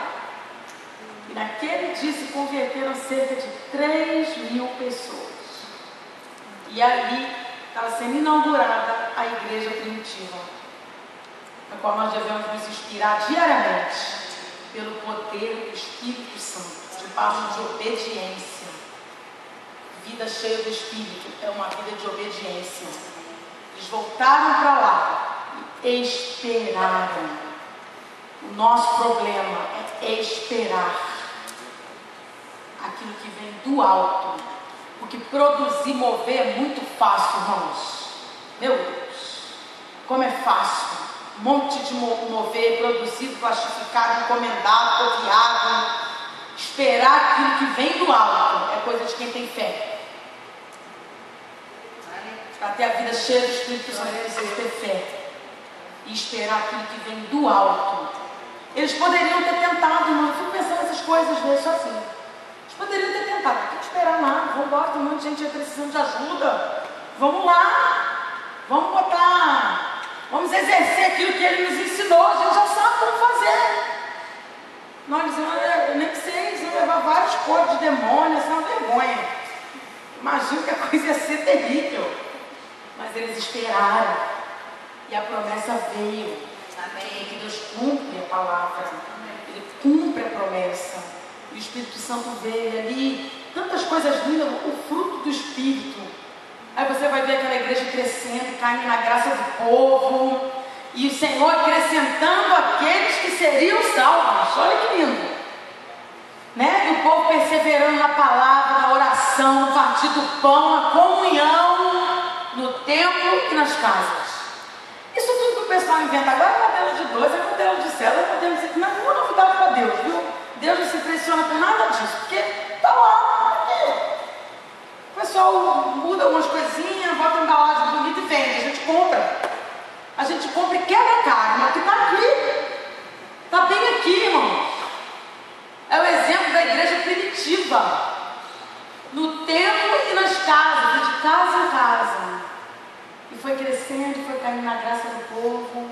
E naquele dia se converteram cerca de 3.000 pessoas. E ali estava sendo inaugurada a igreja primitiva, na qual nós devemos nos inspirar diariamente pelo poder do Espírito Santo, debaixo de obediência. Vida cheia do Espírito é uma vida de obediência. Eles voltaram para lá e esperaram. O nosso problema é esperar aquilo que vem do alto. Porque produzir, mover é muito fácil, irmãos. Meu Deus, como é fácil. Um monte de mover, produzido, plastificado, encomendado, copiado. Esperar aquilo que vem do alto é coisa de quem tem fé. Para ter a vida cheia do Espírito Santo, precisa ter fé. E esperar aquilo que vem do alto. Eles poderiam ter tentado, irmão. Eu fico pensando nessas coisas, às vezes, assim. Eles poderiam ter tentado. Não tem que esperar nada. Vamos embora, tem um monte de gente precisando de ajuda. Vamos lá. Vamos botar. Vamos exercer aquilo que ele nos ensinou. A gente já sabe como fazer. Nós dizemos, eu nem sei, eles iam levar vários corpos de demônio. Essa é uma vergonha. Imagino que a coisa ia ser terrível. Mas eles esperaram. E a promessa veio. Amém. Que Deus cumpre a palavra. Ele cumpre a promessa. E o Espírito Santo veio ali. Tantas coisas lindas. O fruto do Espírito. Aí você vai ver aquela igreja crescendo, caindo na graça do povo. E o Senhor acrescentando aqueles que seriam salvos. Olha que lindo. Né? E o povo perseverando na palavra, na oração, no partir do pão, na comunhão, no templo e nas casas. Isso tudo que o pessoal inventa agora é modelo de 2, é modelo de célula, é modelo de... Não é nenhuma novidade para Deus, viu? Deus não se impressiona com nada disso, porque está lá, aqui. O pessoal muda algumas coisinhas, bota uma embalagem bonita e vende, a gente compra. A gente compra e quebra a cara, mas que está aqui. Está bem aqui, irmão. É o exemplo da igreja primitiva. No templo e nas casas, de casa em casa. E foi crescendo, foi caindo na graça do povo.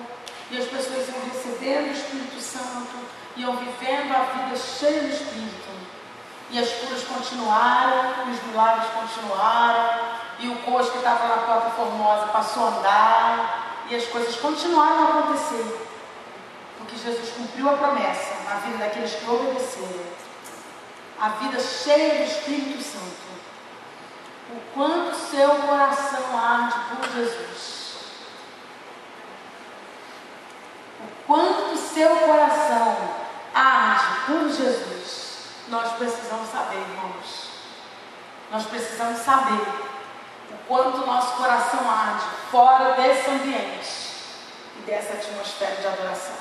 E as pessoas iam recebendo o Espírito Santo, iam vivendo a vida cheia do Espírito. E as curas continuaram, os milagres continuaram. E o coxo que estava na Porta Formosa passou a andar. E as coisas continuaram a acontecer. Porque Jesus cumpriu a promessa na vida daqueles que obedeceram. A vida cheia do Espírito Santo. O quanto seu coração arde por Jesus. O quanto seu coração arde por Jesus. Nós precisamos saber, irmãos. Nós precisamos saber o quanto nosso coração arde fora desse ambiente e dessa atmosfera de adoração.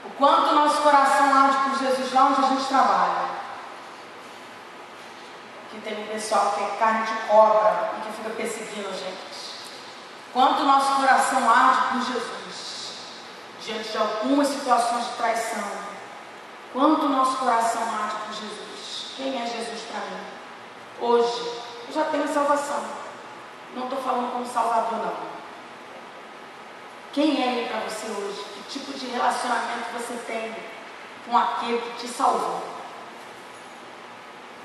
O quanto nosso coração arde por Jesus lá onde a gente trabalha. Que tem um pessoal que é carne de cobra e que fica perseguindo a gente. Quanto nosso coração arde por Jesus diante de algumas situações de traição. Quanto nosso coração arde por Jesus. Quem é Jesus para mim? Hoje, eu já tenho salvação. Não estou falando como Salvador, não. Quem é Ele para você hoje? Que tipo de relacionamento você tem com aquele que te salvou?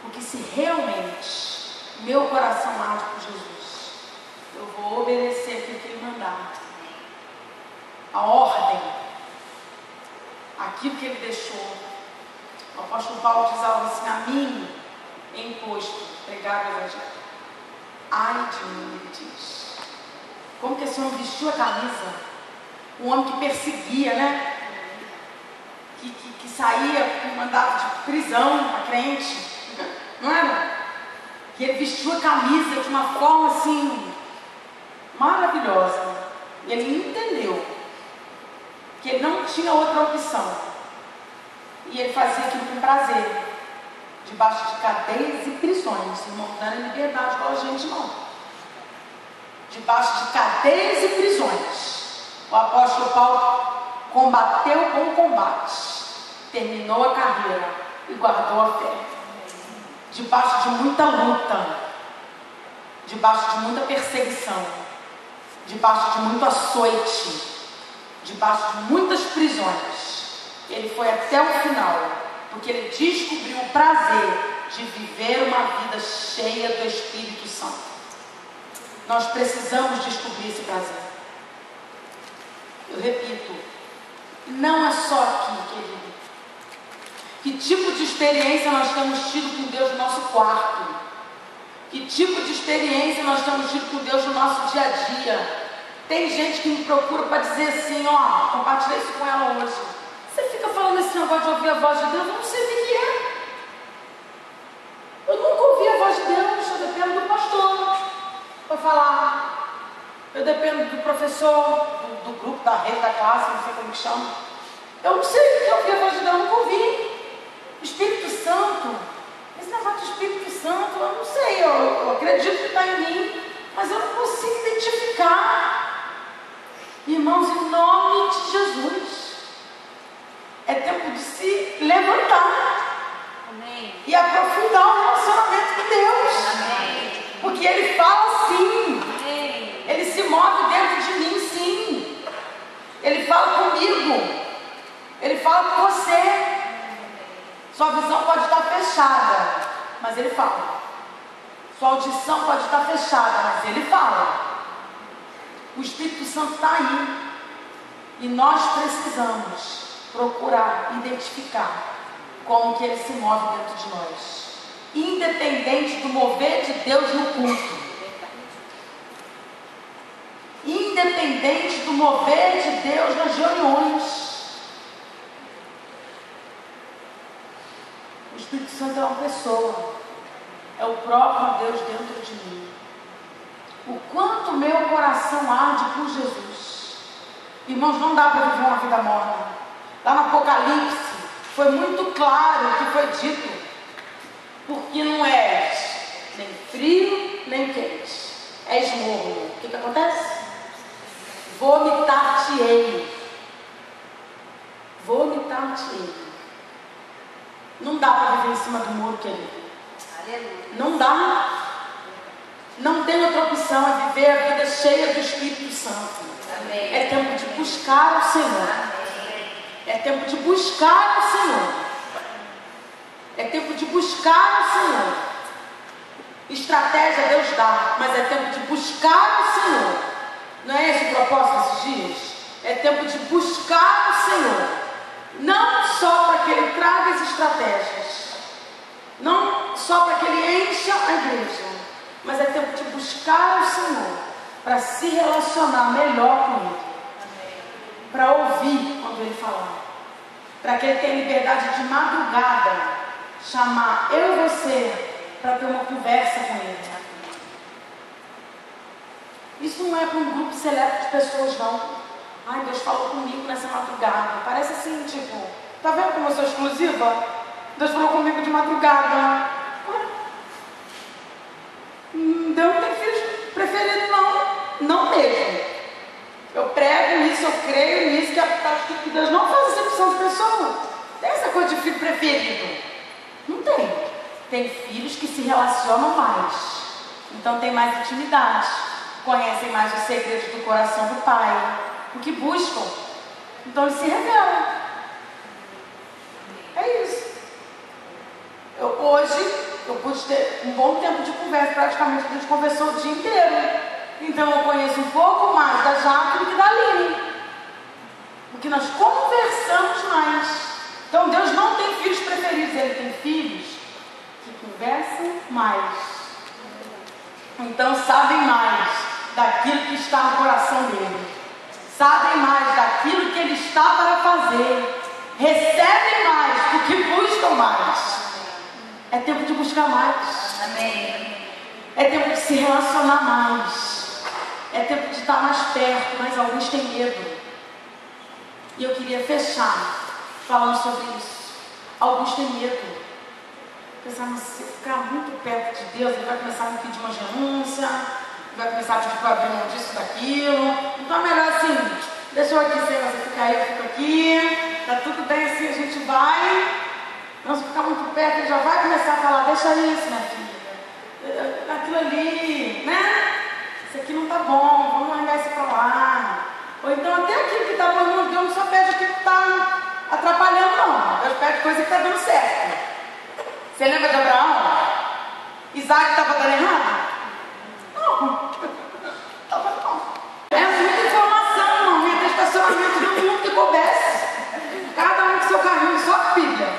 Porque se realmente meu coração arde por Jesus, eu vou obedecer aquilo que Ele mandar. A ordem, aquilo que Ele deixou. O apóstolo Paulo diz algo assim: a mim é imposto pregar o Evangelho. Ai de mim, ele diz. Como que esse homem vestiu a camisa? Um homem que perseguia, né? Que saía com mandado de prisão a crente. Não era? Que ele vestiu a camisa de uma forma assim maravilhosa. E ele entendeu que ele não tinha outra opção. E ele fazia aquilo com prazer, debaixo de cadeias e prisões. Irmão, não era liberdade igual a gente, não. Debaixo de cadeias e prisões. O apóstolo Paulo combateu o bom combate, terminou a carreira e guardou a fé. Debaixo de muita luta, debaixo de muita perseguição, debaixo de muito açoite, debaixo de muitas prisões, ele foi até o final, porque ele descobriu o prazer de viver uma vida cheia do Espírito Santo. Nós precisamos descobrir esse prazer. Eu repito, não é só aqui, querido. Que tipo de experiência nós temos tido com Deus no nosso quarto? Que tipo de experiência nós temos tido com Deus no nosso dia a dia? Tem gente que me procura para dizer assim, ó, compartilhei isso com ela hoje. falando esse negócio de ouvir a voz de Deus, eu não sei o que é. Eu nunca ouvi a voz de Deus, eu dependo do pastor para falar. Eu dependo do professor, do grupo, da rede, da classe, não sei como que chama. Eu não sei o que é ouvir a voz de Deus, eu nunca ouvi. Espírito Santo, esse negócio de Espírito Santo, eu não sei, eu acredito que está em mim, mas eu não consigo identificar. Irmãos, em nome de Jesus, é tempo de se levantar. Amém. E aprofundar o relacionamento com Deus. Amém. Porque Ele fala sim. Amém. Ele se move dentro de mim sim. Ele fala comigo. Ele fala com você. Sua visão pode estar fechada, mas Ele fala. Sua audição pode estar fechada, mas Ele fala. O Espírito Santo está aí. E nós precisamos procurar, identificar como que Ele se move dentro de nós. Independente do mover de Deus no culto. Independente do mover de Deus nas reuniões. O Espírito Santo é uma pessoa. É o próprio Deus dentro de mim. O quanto meu coração arde por Jesus. Irmãos, não dá para viver uma vida morna. Lá no Apocalipse foi muito claro o que foi dito. Porque não és nem frio, nem quente. És morno. O que acontece? Vomitar-te-ei. Vomitar-te-ei. Não dá para viver em cima do muro, querido. Aleluia. Não dá. Não tem outra opção, é viver a vida cheia do Espírito Santo. Amém. É tempo de buscar o Senhor. Amém. É tempo de buscar o Senhor. É tempo de buscar o Senhor. Estratégia Deus dá, mas é tempo de buscar o Senhor. Não é esse o propósito desses dias? É tempo de buscar o Senhor. Não só para que Ele traga as estratégias. Não só para que Ele encha a igreja. Mas é tempo de buscar o Senhor. Para se relacionar melhor com Ele. Para ouvir quando Ele falar. Para que Ele tenha liberdade de madrugada. Chamar eu e você para ter uma conversa com Ele. Isso não é para um grupo seleto de pessoas, não. Ai, Deus falou comigo nessa madrugada. Parece assim, tipo, tá vendo como eu sou exclusiva? Deus falou comigo de madrugada. Deus não tem filhos preferidos, não. Não mesmo. Eu prego nisso, eu creio nisso, que Deus não faz exceção de pessoa. Tem essa coisa de filho preferido. Não tem. Tem filhos que se relacionam mais. Então tem mais intimidade. Conhecem mais os segredos do coração do Pai. O que buscam. Então eles se revelam. É isso. Hoje eu pude ter um bom tempo de conversa. Praticamente a gente conversou o dia inteiro. Então eu conheço um pouco mais da Jaque do que da Aline. Porque nós conversamos mais. Então Deus não tem filhos preferidos, Ele tem filhos que conversam mais. Então sabem mais daquilo que está no coração dele. Sabem mais daquilo que Ele está para fazer. Recebem mais porque buscam mais. É tempo de buscar mais. Amém. É tempo de se relacionar mais. É tempo de estar mais perto, mas alguns têm medo. E eu queria fechar falando sobre isso. Alguns têm medo. Pensando, se ficar muito perto de Deus, Ele vai começar a me pedir uma renúncia, vai começar a pedir para abrir mão disso, daquilo. Então é melhor assim, deixa eu aqui, Senhor, você fica aí, eu fico aqui, tá tudo bem assim, a gente vai. Não, se ficar muito perto, Ele já vai começar a falar, deixa isso, minha filha. Aquilo ali, né? Isso aqui não tá bom, vamos largar isso para lá. Ou então até aquilo que está bom, Deus não só pede aquilo que está atrapalhando, não. Deus pede coisa que está dando certo. Você lembra de Abraão? Isaac estava dando errado? Não. Estava não. É muita informação, não. Tem estacionamento do mundo que coubesse. Cada um com seu carrinho, só pilha.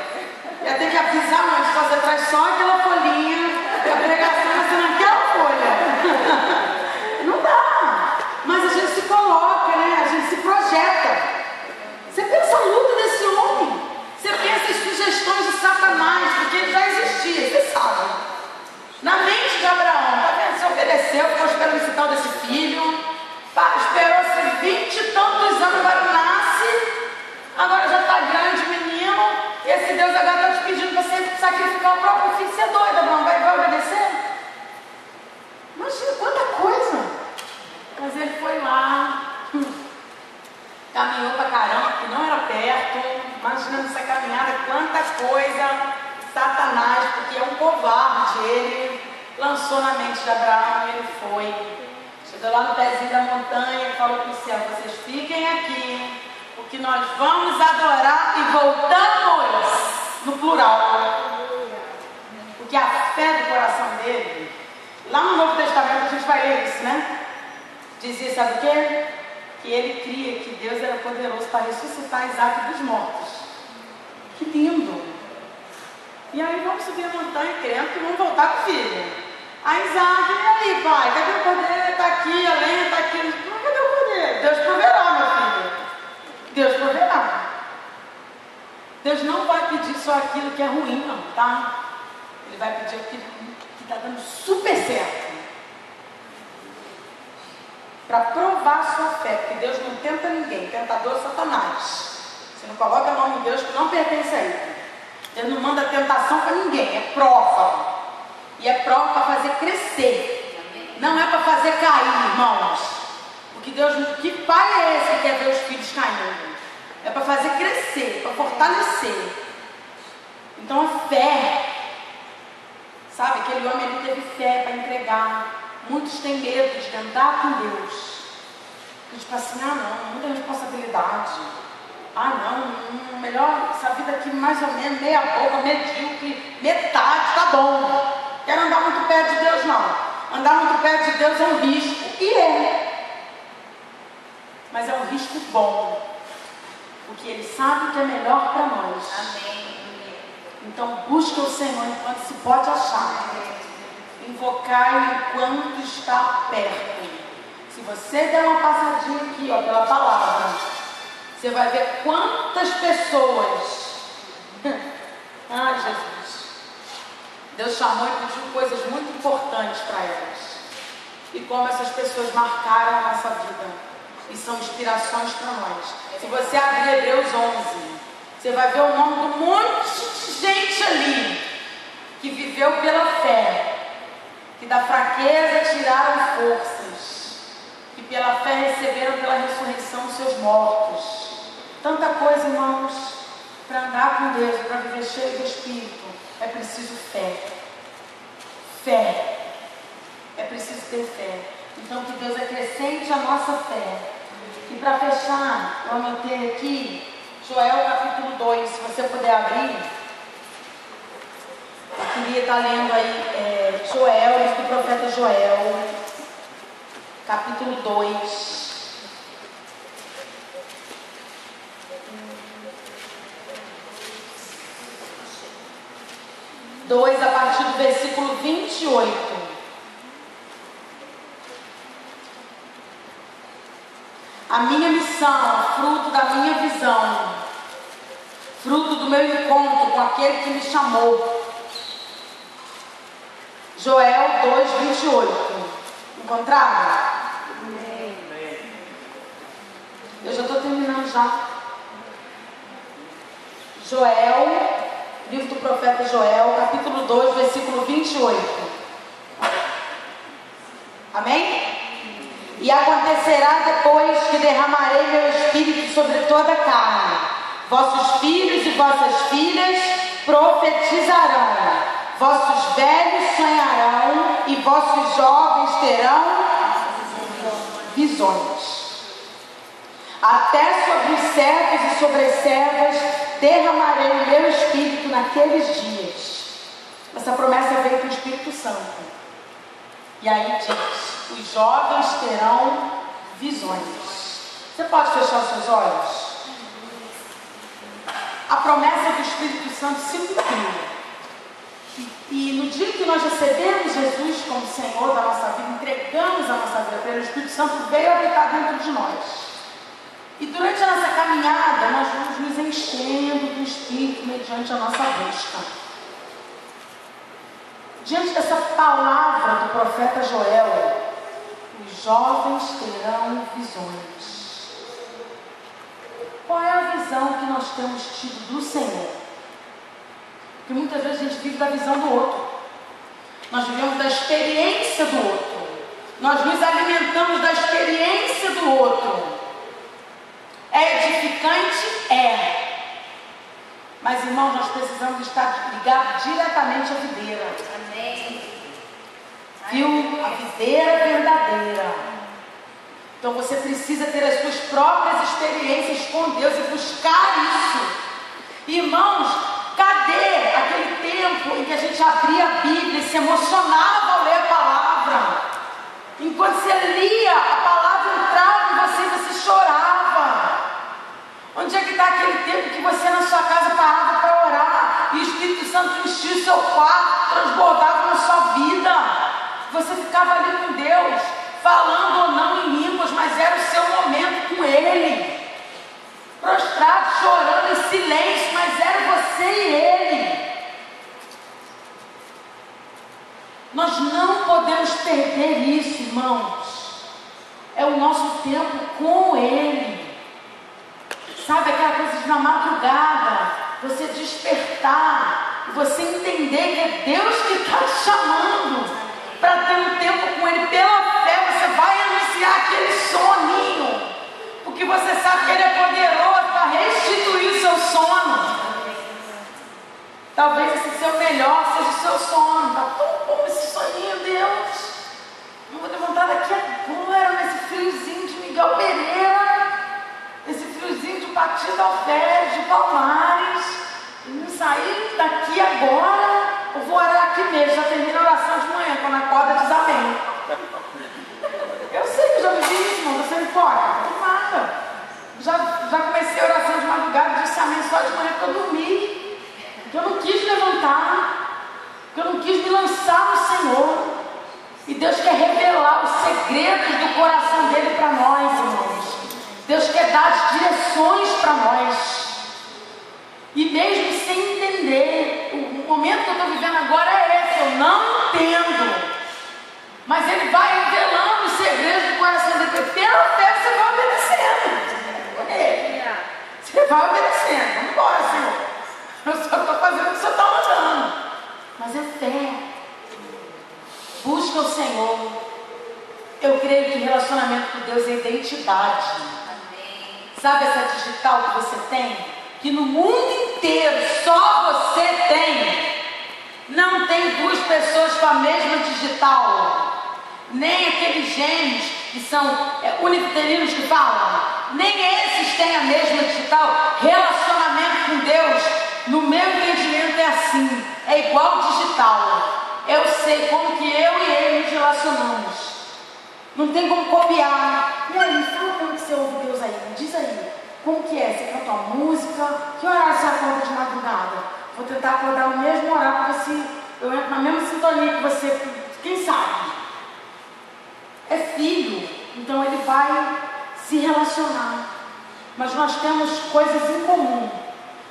Ia ter que avisar antes de fazer atrás só aquela folhinha. E a pregação vai ser naquela folha. Não dá. Mas a gente se coloca, né? A gente se projeta. Você pensa a luta desse homem. tal desse filho. Esperou-se 20 e tantos anos, agora nasce, agora já está grande, menino, e esse Deus agora está te pedindo para você sacrificar o próprio filho. Você é doida, Abraão? Vai obedecer? Imagina quanta coisa. Mas ele foi lá, caminhou pra caramba, porque não era perto. Imagina nessa caminhada quanta coisa. Satanás, porque é um covarde, ele lançou na mente de Abraão e ele foi. Chegou lá no pezinho da montanha e falou para o céu: vocês fiquem aqui, porque nós vamos adorar e voltamos, no plural. Porque a fé do coração dele, lá no Novo Testamento a gente vai ler isso, né? Dizia, sabe o quê? Que ele cria que Deus era poderoso para ressuscitar Isaac dos mortos. Que lindo! E aí vamos subir a montanha crendo que vamos voltar com o filho. Aí Isaac, e aí pai, cadê o poder? Está aqui, a lenha está aqui. Mas cadê o poder? Deus proverá, meu filho. Deus proverá. Deus não vai pedir só aquilo que é ruim, não, tá? Ele vai pedir aquilo que está dando super certo. Para provar sua fé, porque Deus não tenta ninguém, tentador é Satanás. Você não coloca a mão em Deus que não pertence a ele. Deus não manda tentação para ninguém, é prova. E é prova para fazer crescer. Não é para fazer cair, irmãos. Porque Deus, que pai é esse que quer ver os filhos caindo? É para fazer crescer, para fortalecer. Então a fé, sabe, aquele homem ele teve fé para entregar. Muitos têm medo de andar com Deus. Tipo assim, não, muita responsabilidade. Não, melhor essa vida aqui mais ou menos, meia boca, medíocre, metade, tá bom. Quero andar muito perto de Deus, não. Andar muito perto de Deus é um risco. E é. Mas é um risco bom. Porque Ele sabe o que é melhor para nós. Amém. Então busca o Senhor enquanto se pode achar. Invocar enquanto está perto. Se você der uma passadinha aqui, ó, pela palavra, você vai ver quantas pessoas. Ai, Jesus. Deus chamou e pediu coisas muito importantes para elas. E como essas pessoas marcaram a nossa vida. E são inspirações para nós. Se você abrir Hebreus 11, você vai ver o nome de um monte de gente ali que viveu pela fé. Que da fraqueza tiraram forças. Que pela fé receberam pela ressurreição os seus mortos. Tanta coisa, irmãos, para andar com Deus, para viver cheio do Espírito, é preciso fé. Fé. É preciso ter fé. Então que Deus acrescente a nossa fé. E para fechar, eu anotei aqui, Joel capítulo 2, se você puder abrir. Eu queria estar lendo aí Joel, livro do profeta Joel, capítulo 2. A partir do versículo 28. A minha missão, fruto da minha visão, fruto do meu encontro com aquele que me chamou. Joel 2:28. Encontraram? Eu já estou terminando já. Joel, livro do profeta Joel, capítulo 2, versículo 28. Amém? E acontecerá depois que derramarei meu espírito sobre toda a carne. Vossos filhos e vossas filhas profetizarão. Vossos velhos sonharão e vossos jovens terão visões. Até sobre os servos e sobre as servas derramarei o meu espírito naqueles dias. Essa promessa veio com o Espírito Santo. E aí diz: os jovens terão visões. Você pode fechar os seus olhos? A promessa do Espírito Santo se cumpriu. E no dia que nós recebemos Jesus como Senhor da nossa vida, entregamos a nossa vida para Ele, o Espírito Santo veio habitar dentro de nós. E durante a nossa caminhada, nós vamos nos enchendo do Espírito mediante a nossa busca. Diante dessa palavra do profeta Joel, os jovens terão visões. Qual é a visão que nós temos tido do Senhor? Porque muitas vezes a gente vive da visão do outro. Nós vivemos da experiência do outro. Nós nos alimentamos da experiência do outro. É edificante? É. Mas, irmãos, nós precisamos estar ligados diretamente à videira. Amém. Viu? A videira verdadeira. Então você precisa ter as suas próprias experiências com Deus e buscar isso. Irmãos, cadê aquele tempo em que a gente abria a Bíblia e se emocionava ao ler a palavra? Enquanto você lia, a palavra entrava em você e você chorava. Onde é que está aquele tempo que você na sua casa parava para orar e o Espírito Santo enchia o seu quarto, transbordava na sua vida? Você ficava ali com Deus, falando ou não em línguas, mas era o seu momento com Ele. Prostrado, chorando em silêncio, mas era você e Ele. Nós não podemos perder isso, irmãos. É o nosso tempo com Ele. Sabe aquela coisa de na madrugada, você despertar, você entender que é Deus que está te chamando para ter um tempo com Ele. Pela fé você vai anunciar aquele soninho, porque você sabe que Ele é poderoso para restituir o seu sono. Talvez esse seu melhor seja o seu sono. Está tão bom esse soninho, Deus. Não vou levantar daqui agora nesse friozinho de Miguel Pereira, esse friozinho de Batida Alferes, de Palmares. Não sair daqui agora. Eu vou orar aqui mesmo, já termina a oração de manhã, quando acorda diz amém. Eu sei que eu já vivi isso, irmão, você me importa? Não nada. Já comecei a oração de madrugada, disse amém só de manhã porque eu dormi. Porque eu não quis levantar, porque eu não quis me lançar no Senhor. E Deus quer revelar os segredos do coração dele para nós, irmãos. Deus quer dar as direções para nós. E mesmo sem entender, o momento que eu estou vivendo agora é esse, eu não entendo. Mas Ele vai revelando os segredos do coração dele. Pela fé você vai obedecendo. Você vai obedecendo. Vamos embora, Senhor. Eu só estou fazendo o que o Senhor está mandando. Mas é fé. Busca o Senhor. Eu creio que relacionamento com Deus é identidade. Sabe essa digital que você tem? Que no mundo inteiro só você tem. Não tem duas pessoas com a mesma digital. Nem aqueles gêmeos que são univitelinos que falam. Nem esses têm a mesma digital. Relacionamento com Deus, no meu entendimento, é assim. É igual digital. Eu sei como que eu e Ele nos relacionamos. Não tem como copiar. E aí, fala como que você ouve Deus aí. Me diz aí. Como que é? Você canta uma música? Que horário você acorda de madrugada? Vou tentar acordar no mesmo horário para ver se eu entro na mesma sintonia que você. Quem sabe? É filho. Então ele vai se relacionar. Mas nós temos coisas em comum.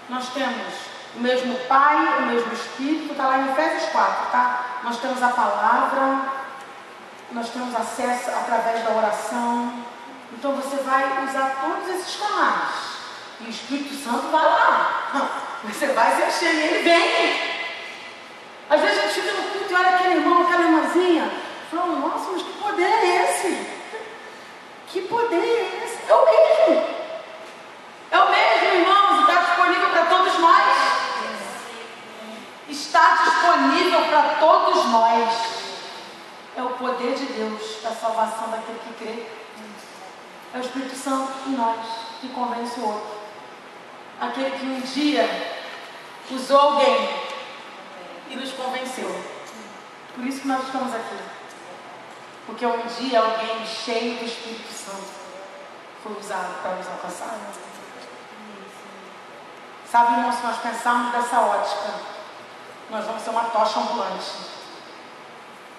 Nós temos o mesmo Pai, o mesmo Espírito. Está lá em Efésios 4, tá? Nós temos a palavra. Nós temos acesso através da oração. Então você vai usar todos esses canais. E o Espírito Santo vai lá. Você vai se encher e ele vem. Às vezes a gente fica no culto e olha aquele irmão, aquela irmãzinha. Fala, nossa, mas que poder é esse? Que poder é esse? É o mesmo. É o mesmo, irmãos. E está disponível para todos nós. Está disponível para todos nós. É o poder de Deus da salvação daquele que crê. É o Espírito Santo em nós que convence o outro. Aquele que um dia usou alguém e nos convenceu. Por isso que nós estamos aqui. Porque um dia alguém cheio do Espírito Santo foi usado para nos alcançar. Sabe, irmão, se nós pensarmos dessa ótica, nós vamos ser uma tocha ambulante.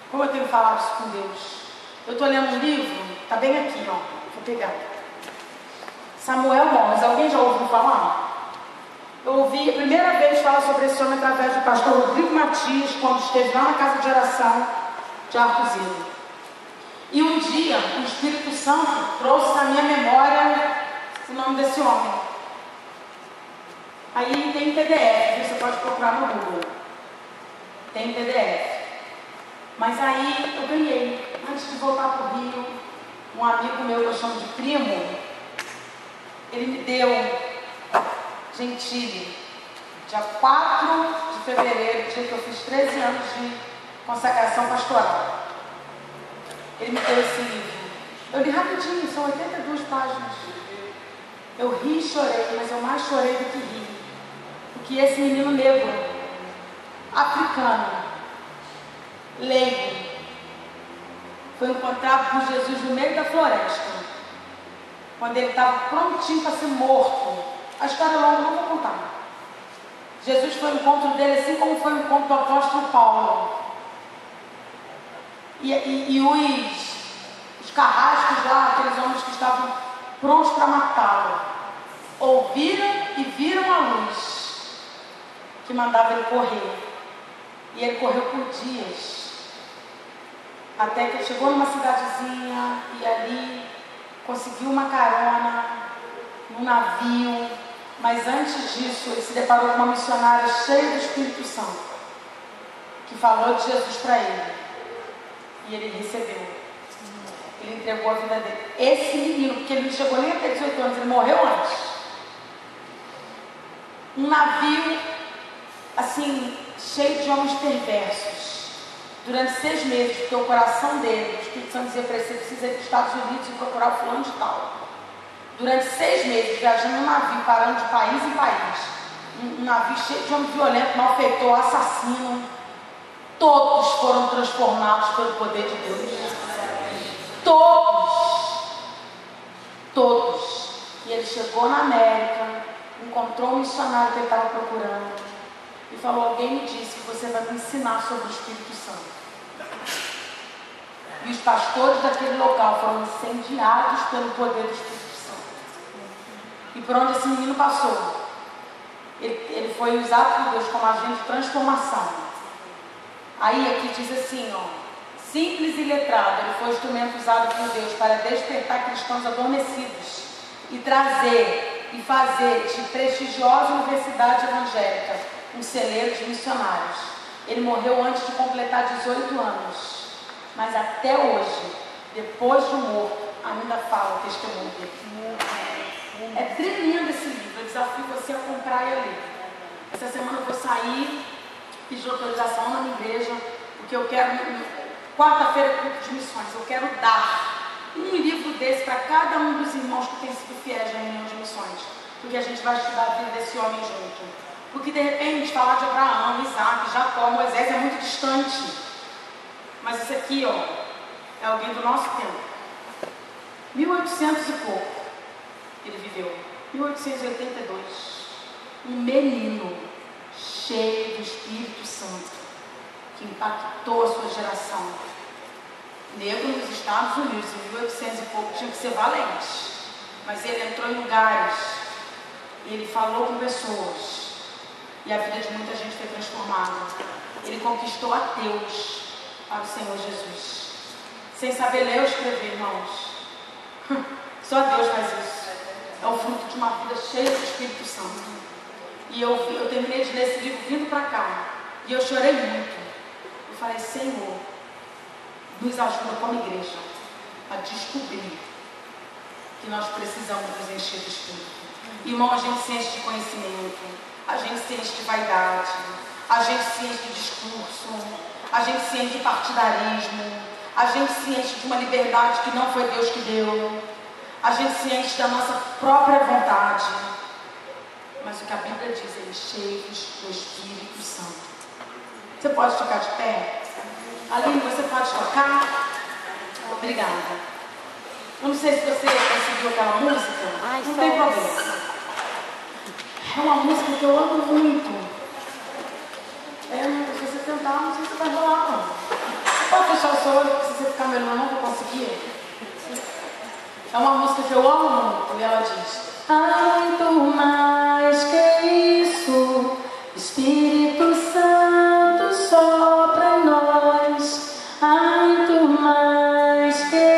Como eu tenho falado isso com Deus? Eu estou lendo um livro, está bem aqui, ó. Vou pegar. Samuel Morris, alguém já ouviu falar? Eu ouvi a primeira vez falar sobre esse homem através do pastor Rodrigo Matias, quando esteve lá na casa de oração de Arcozinho. E um dia o Espírito Santo trouxe na minha memória o nome desse homem. Aí tem PDF, você pode procurar no Google. Tem PDF. Mas aí eu ganhei, antes de voltar para o Rio, um amigo meu que eu chamo de primo, ele me deu Gentile, dia 4 de fevereiro, dia que eu fiz 13 anos de consagração pastoral. Ele me deu esse livro. Eu li rapidinho, são 82 páginas. Eu ri e chorei, mas eu mais chorei do que ri. Porque esse menino negro, africano, leigo, foi encontrado por Jesus no meio da floresta, quando ele estava prontinho para ser morto. A história longa não vou contar. Jesus foi ao encontro dele, assim como foi o encontro do apóstolo Paulo. E os carrascos lá, aqueles homens que estavam prontos para matá-lo, ouviram e viram a luz que mandava ele correr. E ele correu por dias, até que ele chegou numa cidadezinha e ali conseguiu uma carona num navio. Mas antes disso, ele se deparou com uma missionária cheia do Espírito Santo, que falou de Jesus para ele. E ele recebeu. Ele entregou a vida dele. Esse menino, porque ele não chegou nem a ter 18 anos, ele morreu antes. Um navio, assim, cheio de homens perversos. Durante 6 meses, porque o coração dele, o Espírito Santo dizia para ele: você precisa ir para os Estados Unidos e procurar o fulano de tal. Durante 6 meses, viajando num navio, parando de país em país. Um navio cheio de homem violento, malfeitor, assassino. Todos foram transformados pelo poder de Deus. Todos. E ele chegou na América, encontrou um missionário que ele estava procurando e falou: alguém me disse que você vai me ensinar sobre o Espírito Santo. E os pastores daquele local foram incendiados pelo poder do Espírito Santo. E por onde esse menino passou, ele foi usado por Deus como agente de transformação. Aí aqui diz assim, ó: simples e letrado, ele foi instrumento usado por Deus para despertar cristãos adormecidos e trazer e fazer de prestigiosa universidade evangélica um celeiro de missionários. Ele morreu antes de completar 18 anos, mas até hoje, depois de morto, ainda fala o testemunho dele. É tremendo esse livro, eu desafio você a comprar e a ler. Essa semana eu vou sair, fiz autorização na minha igreja, porque eu quero, quarta-feira, culto de missões, eu quero dar um livro desse para cada um dos irmãos que tem sido fiéis à reunião de missões, porque a gente vai estudar a vida desse homem junto. Porque de repente falar de Abraão, Isaac, Jacó, Moisés é muito distante, mas isso aqui, ó, é alguém do nosso tempo. 1800 e pouco ele viveu, 1882, um menino cheio do Espírito Santo, que impactou a sua geração. Negro nos Estados Unidos, em 1800 e pouco, tinha que ser valente, mas ele entrou em lugares e ele falou com pessoas, e a vida de muita gente foi transformada. Ele conquistou ateus para o Senhor Jesus, sem saber ler ou escrever, irmãos. Só Deus faz isso. É o fruto de uma vida cheia do Espírito Santo. E eu terminei de ler esse livro vindo para cá, e eu chorei muito. Eu falei: Senhor, nos ajuda como igreja a descobrir que nós precisamos nos encher do Espírito. Irmão, a gente se enche de conhecimento, a gente se enche de vaidade, a gente se enche de discurso, a gente se enche de partidarismo, a gente se enche de uma liberdade que não foi Deus que deu, a gente se enche da nossa própria vontade. Mas o que a Bíblia diz, eles cheios do Espírito Santo. Você pode ficar de pé? Aline, você pode tocar? Obrigada. Eu não sei se você conseguiu aquela música. Não tem problema. É uma música que eu amo muito. Se você tentar, não sei se vai rolar, não. Você pode fechar o seu olho, se você ficar melhor, não vou conseguir. É uma música que eu amo muito. E ela diz: há muito mais que isso, Espírito Santo sopra em nós. Há muito mais que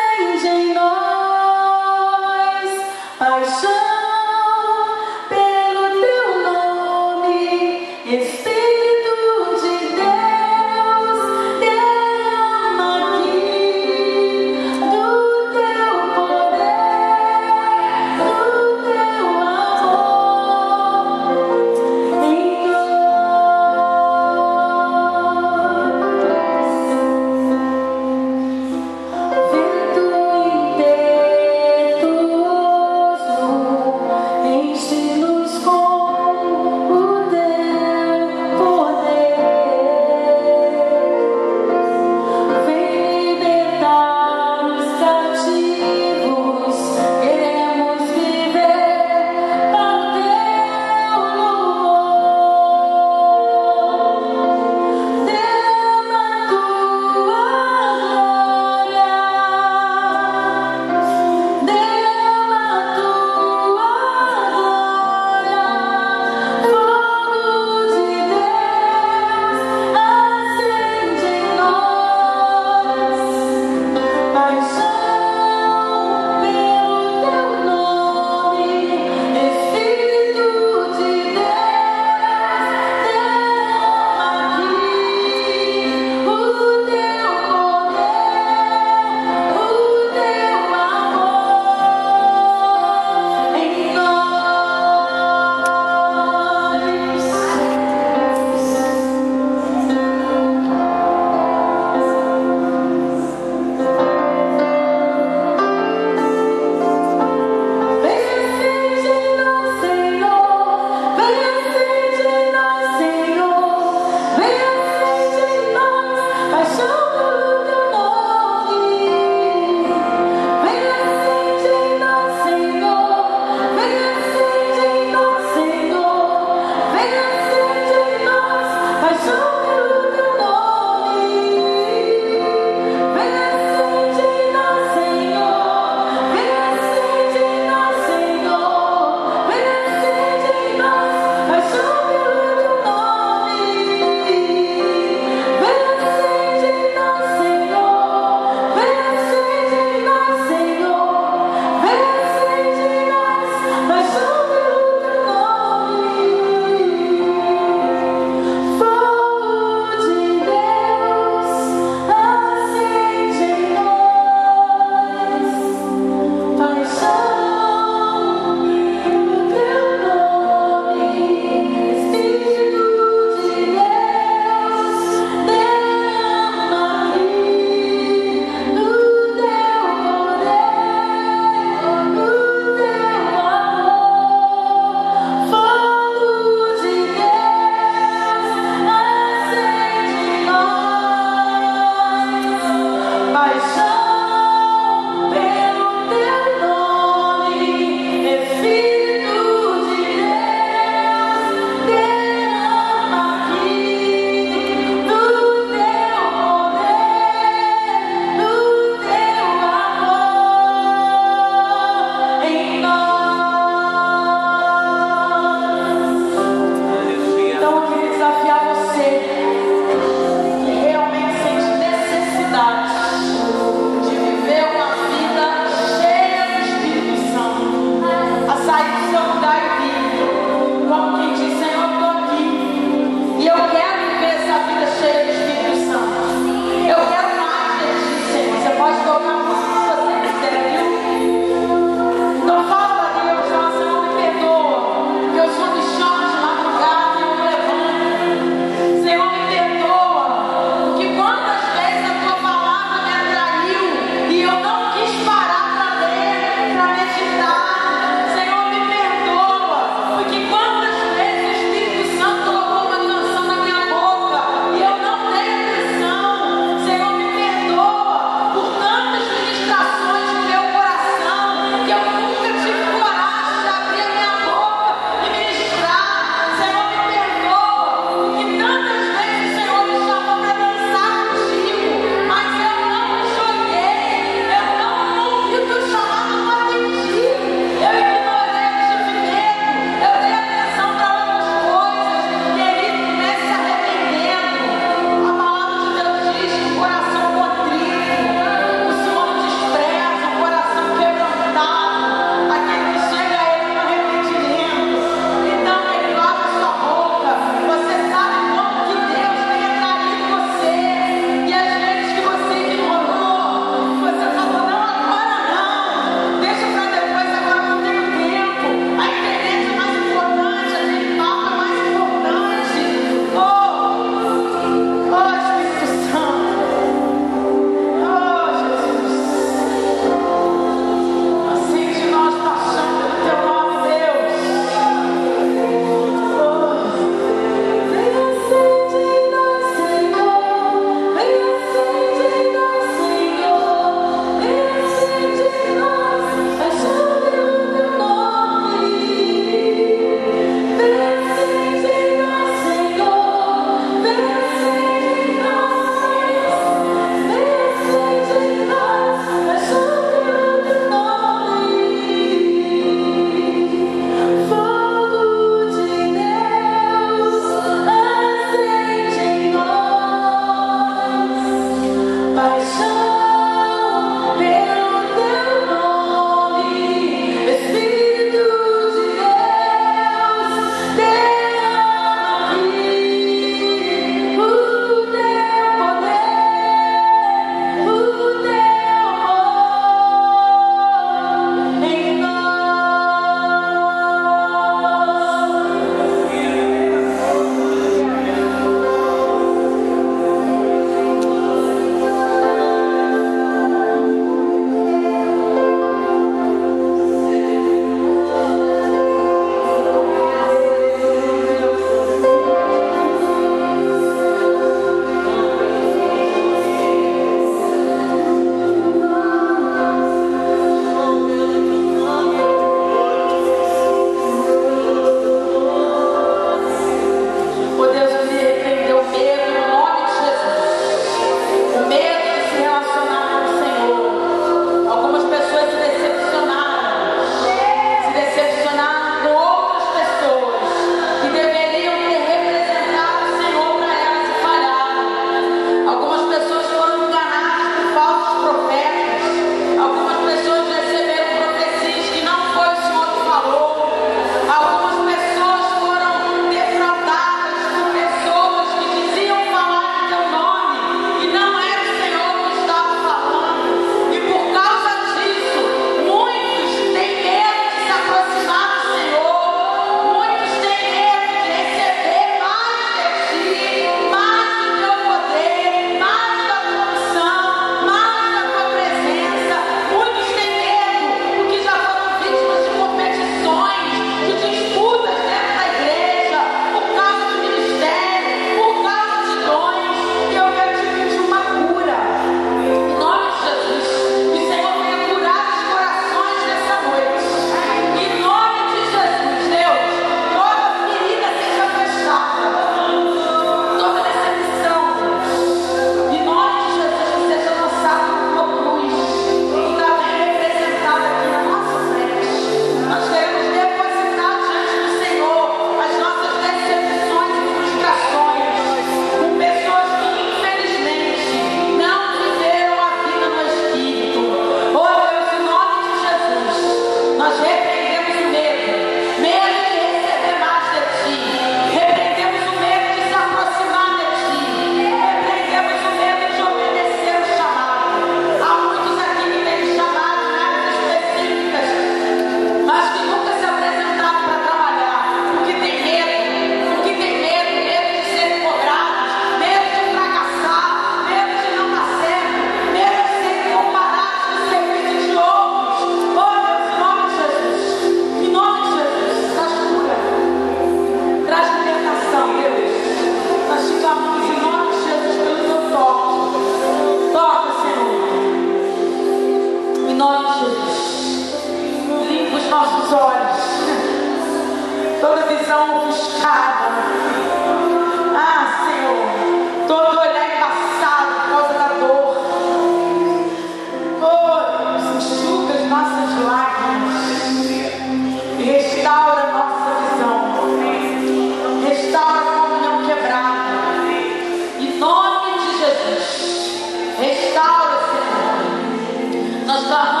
Restaura, Senhor. Nós clamamos